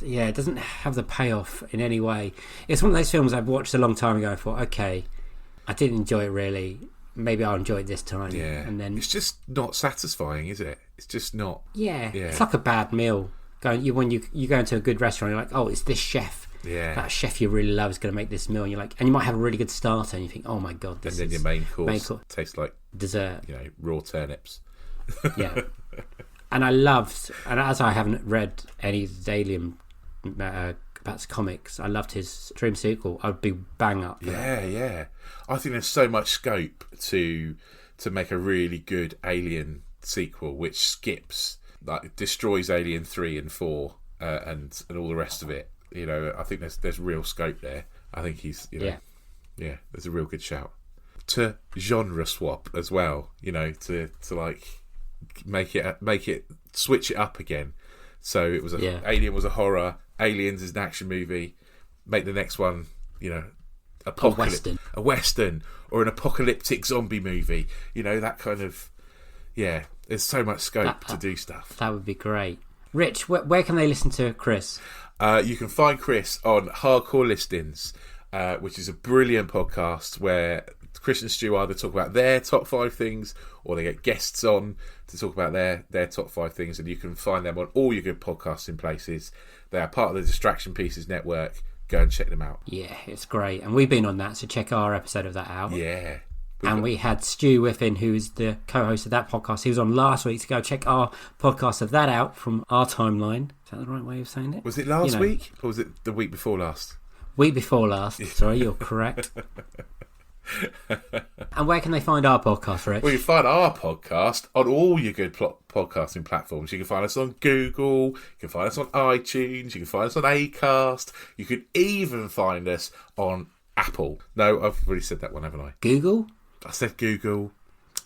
Yeah, it doesn't have the payoff in any way. It's one of those films I've watched a long time ago and thought, okay, I didn't enjoy it really. Maybe I'll enjoy it this time. Yeah. And then It's just not satisfying, is it? It's just not. Yeah. It's like a bad meal. When you go into a good restaurant, you're like, oh, it's this chef. Yeah. That chef you really love is going to make this meal. And you're like, and you might have a really good starter, and you think, oh my god, this And then is your main course tastes like dessert. Raw turnips. Yeah. And I loved, and as I haven't read any of the Alien about comics, I loved his Dream sequel. I'd be bang up. For that. Yeah. I think there's so much scope to make a really good Alien sequel, which skips, like, destroys Alien 3 and 4 and all the rest of it. You know, I think there's real scope there. I think he's, yeah, there's a real good shout. To genre swap as well, to like make it switch it up again. So it was Alien was a horror, Aliens is an action movie. Make the next one, a western or an apocalyptic zombie movie. That kind of, there's so much scope to do stuff. That would be great. Rich, where can they listen to Chris? You can find Chris on Hardcore Listings, which is a brilliant podcast where Chris and Stu either talk about their top 5 things or they get guests on to talk about their top 5 things, and you can find them on all your good podcasting places. They are part of the Distraction Pieces network. Go and check them out. Yeah, it's great. And we've been on that, so check our episode of that out. Yeah. And we had Stu Whiffen, who is the co-host of that podcast. He was on last week, so go check our podcast of that out from our timeline. Is that the right way of saying it? Was it last week? Or was it the week before last? Week before last. Sorry, you're correct. And where can they find our podcast, Rich? Well, you can find our podcast on all your good podcasting platforms. You can find us on Google, you can find us on iTunes, you can find us on Acast, you can even find us on Apple. No, I've already said that one, haven't I? Google? I said Google.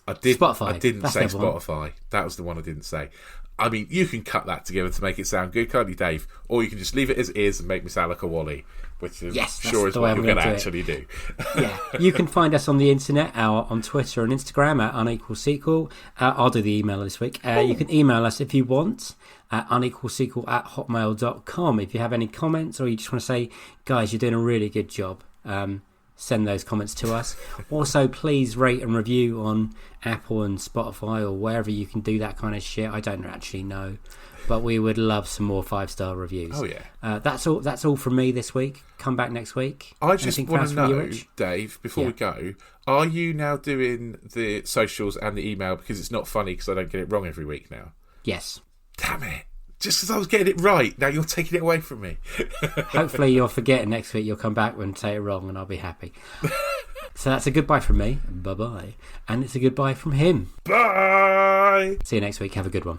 I didn't say Spotify. That was the one I didn't say. I mean, you can cut that together to make it sound good, can't you, Dave? Or you can just leave it as is and make me sound like a Wally, which is sure is what you're going to actually do. Yeah, you can find us on the internet, on Twitter and Instagram at Unequal Sequel. I'll do the email this week. You can email us if you want at unequalsequel@hotmail.com. If you have any comments or you just want to say, guys, you're doing a really good job, send those comments to us. Also, please rate and review on Apple and Spotify or wherever you can do that kind of shit. I don't actually know, but we would love some more 5-star reviews. Oh yeah. That's all from me this week. Come back next week. I just want to know, Dave, before we go, are you now doing the socials and the email because it's not funny because I don't get it wrong every week now? Yes. Damn it. Just because I was getting it right, now you're taking it away from me. Hopefully you'll forget and next week you'll come back and say it wrong and I'll be happy. So that's a goodbye from me. Bye-bye. And it's a goodbye from him. Bye. See you next week. Have a good one.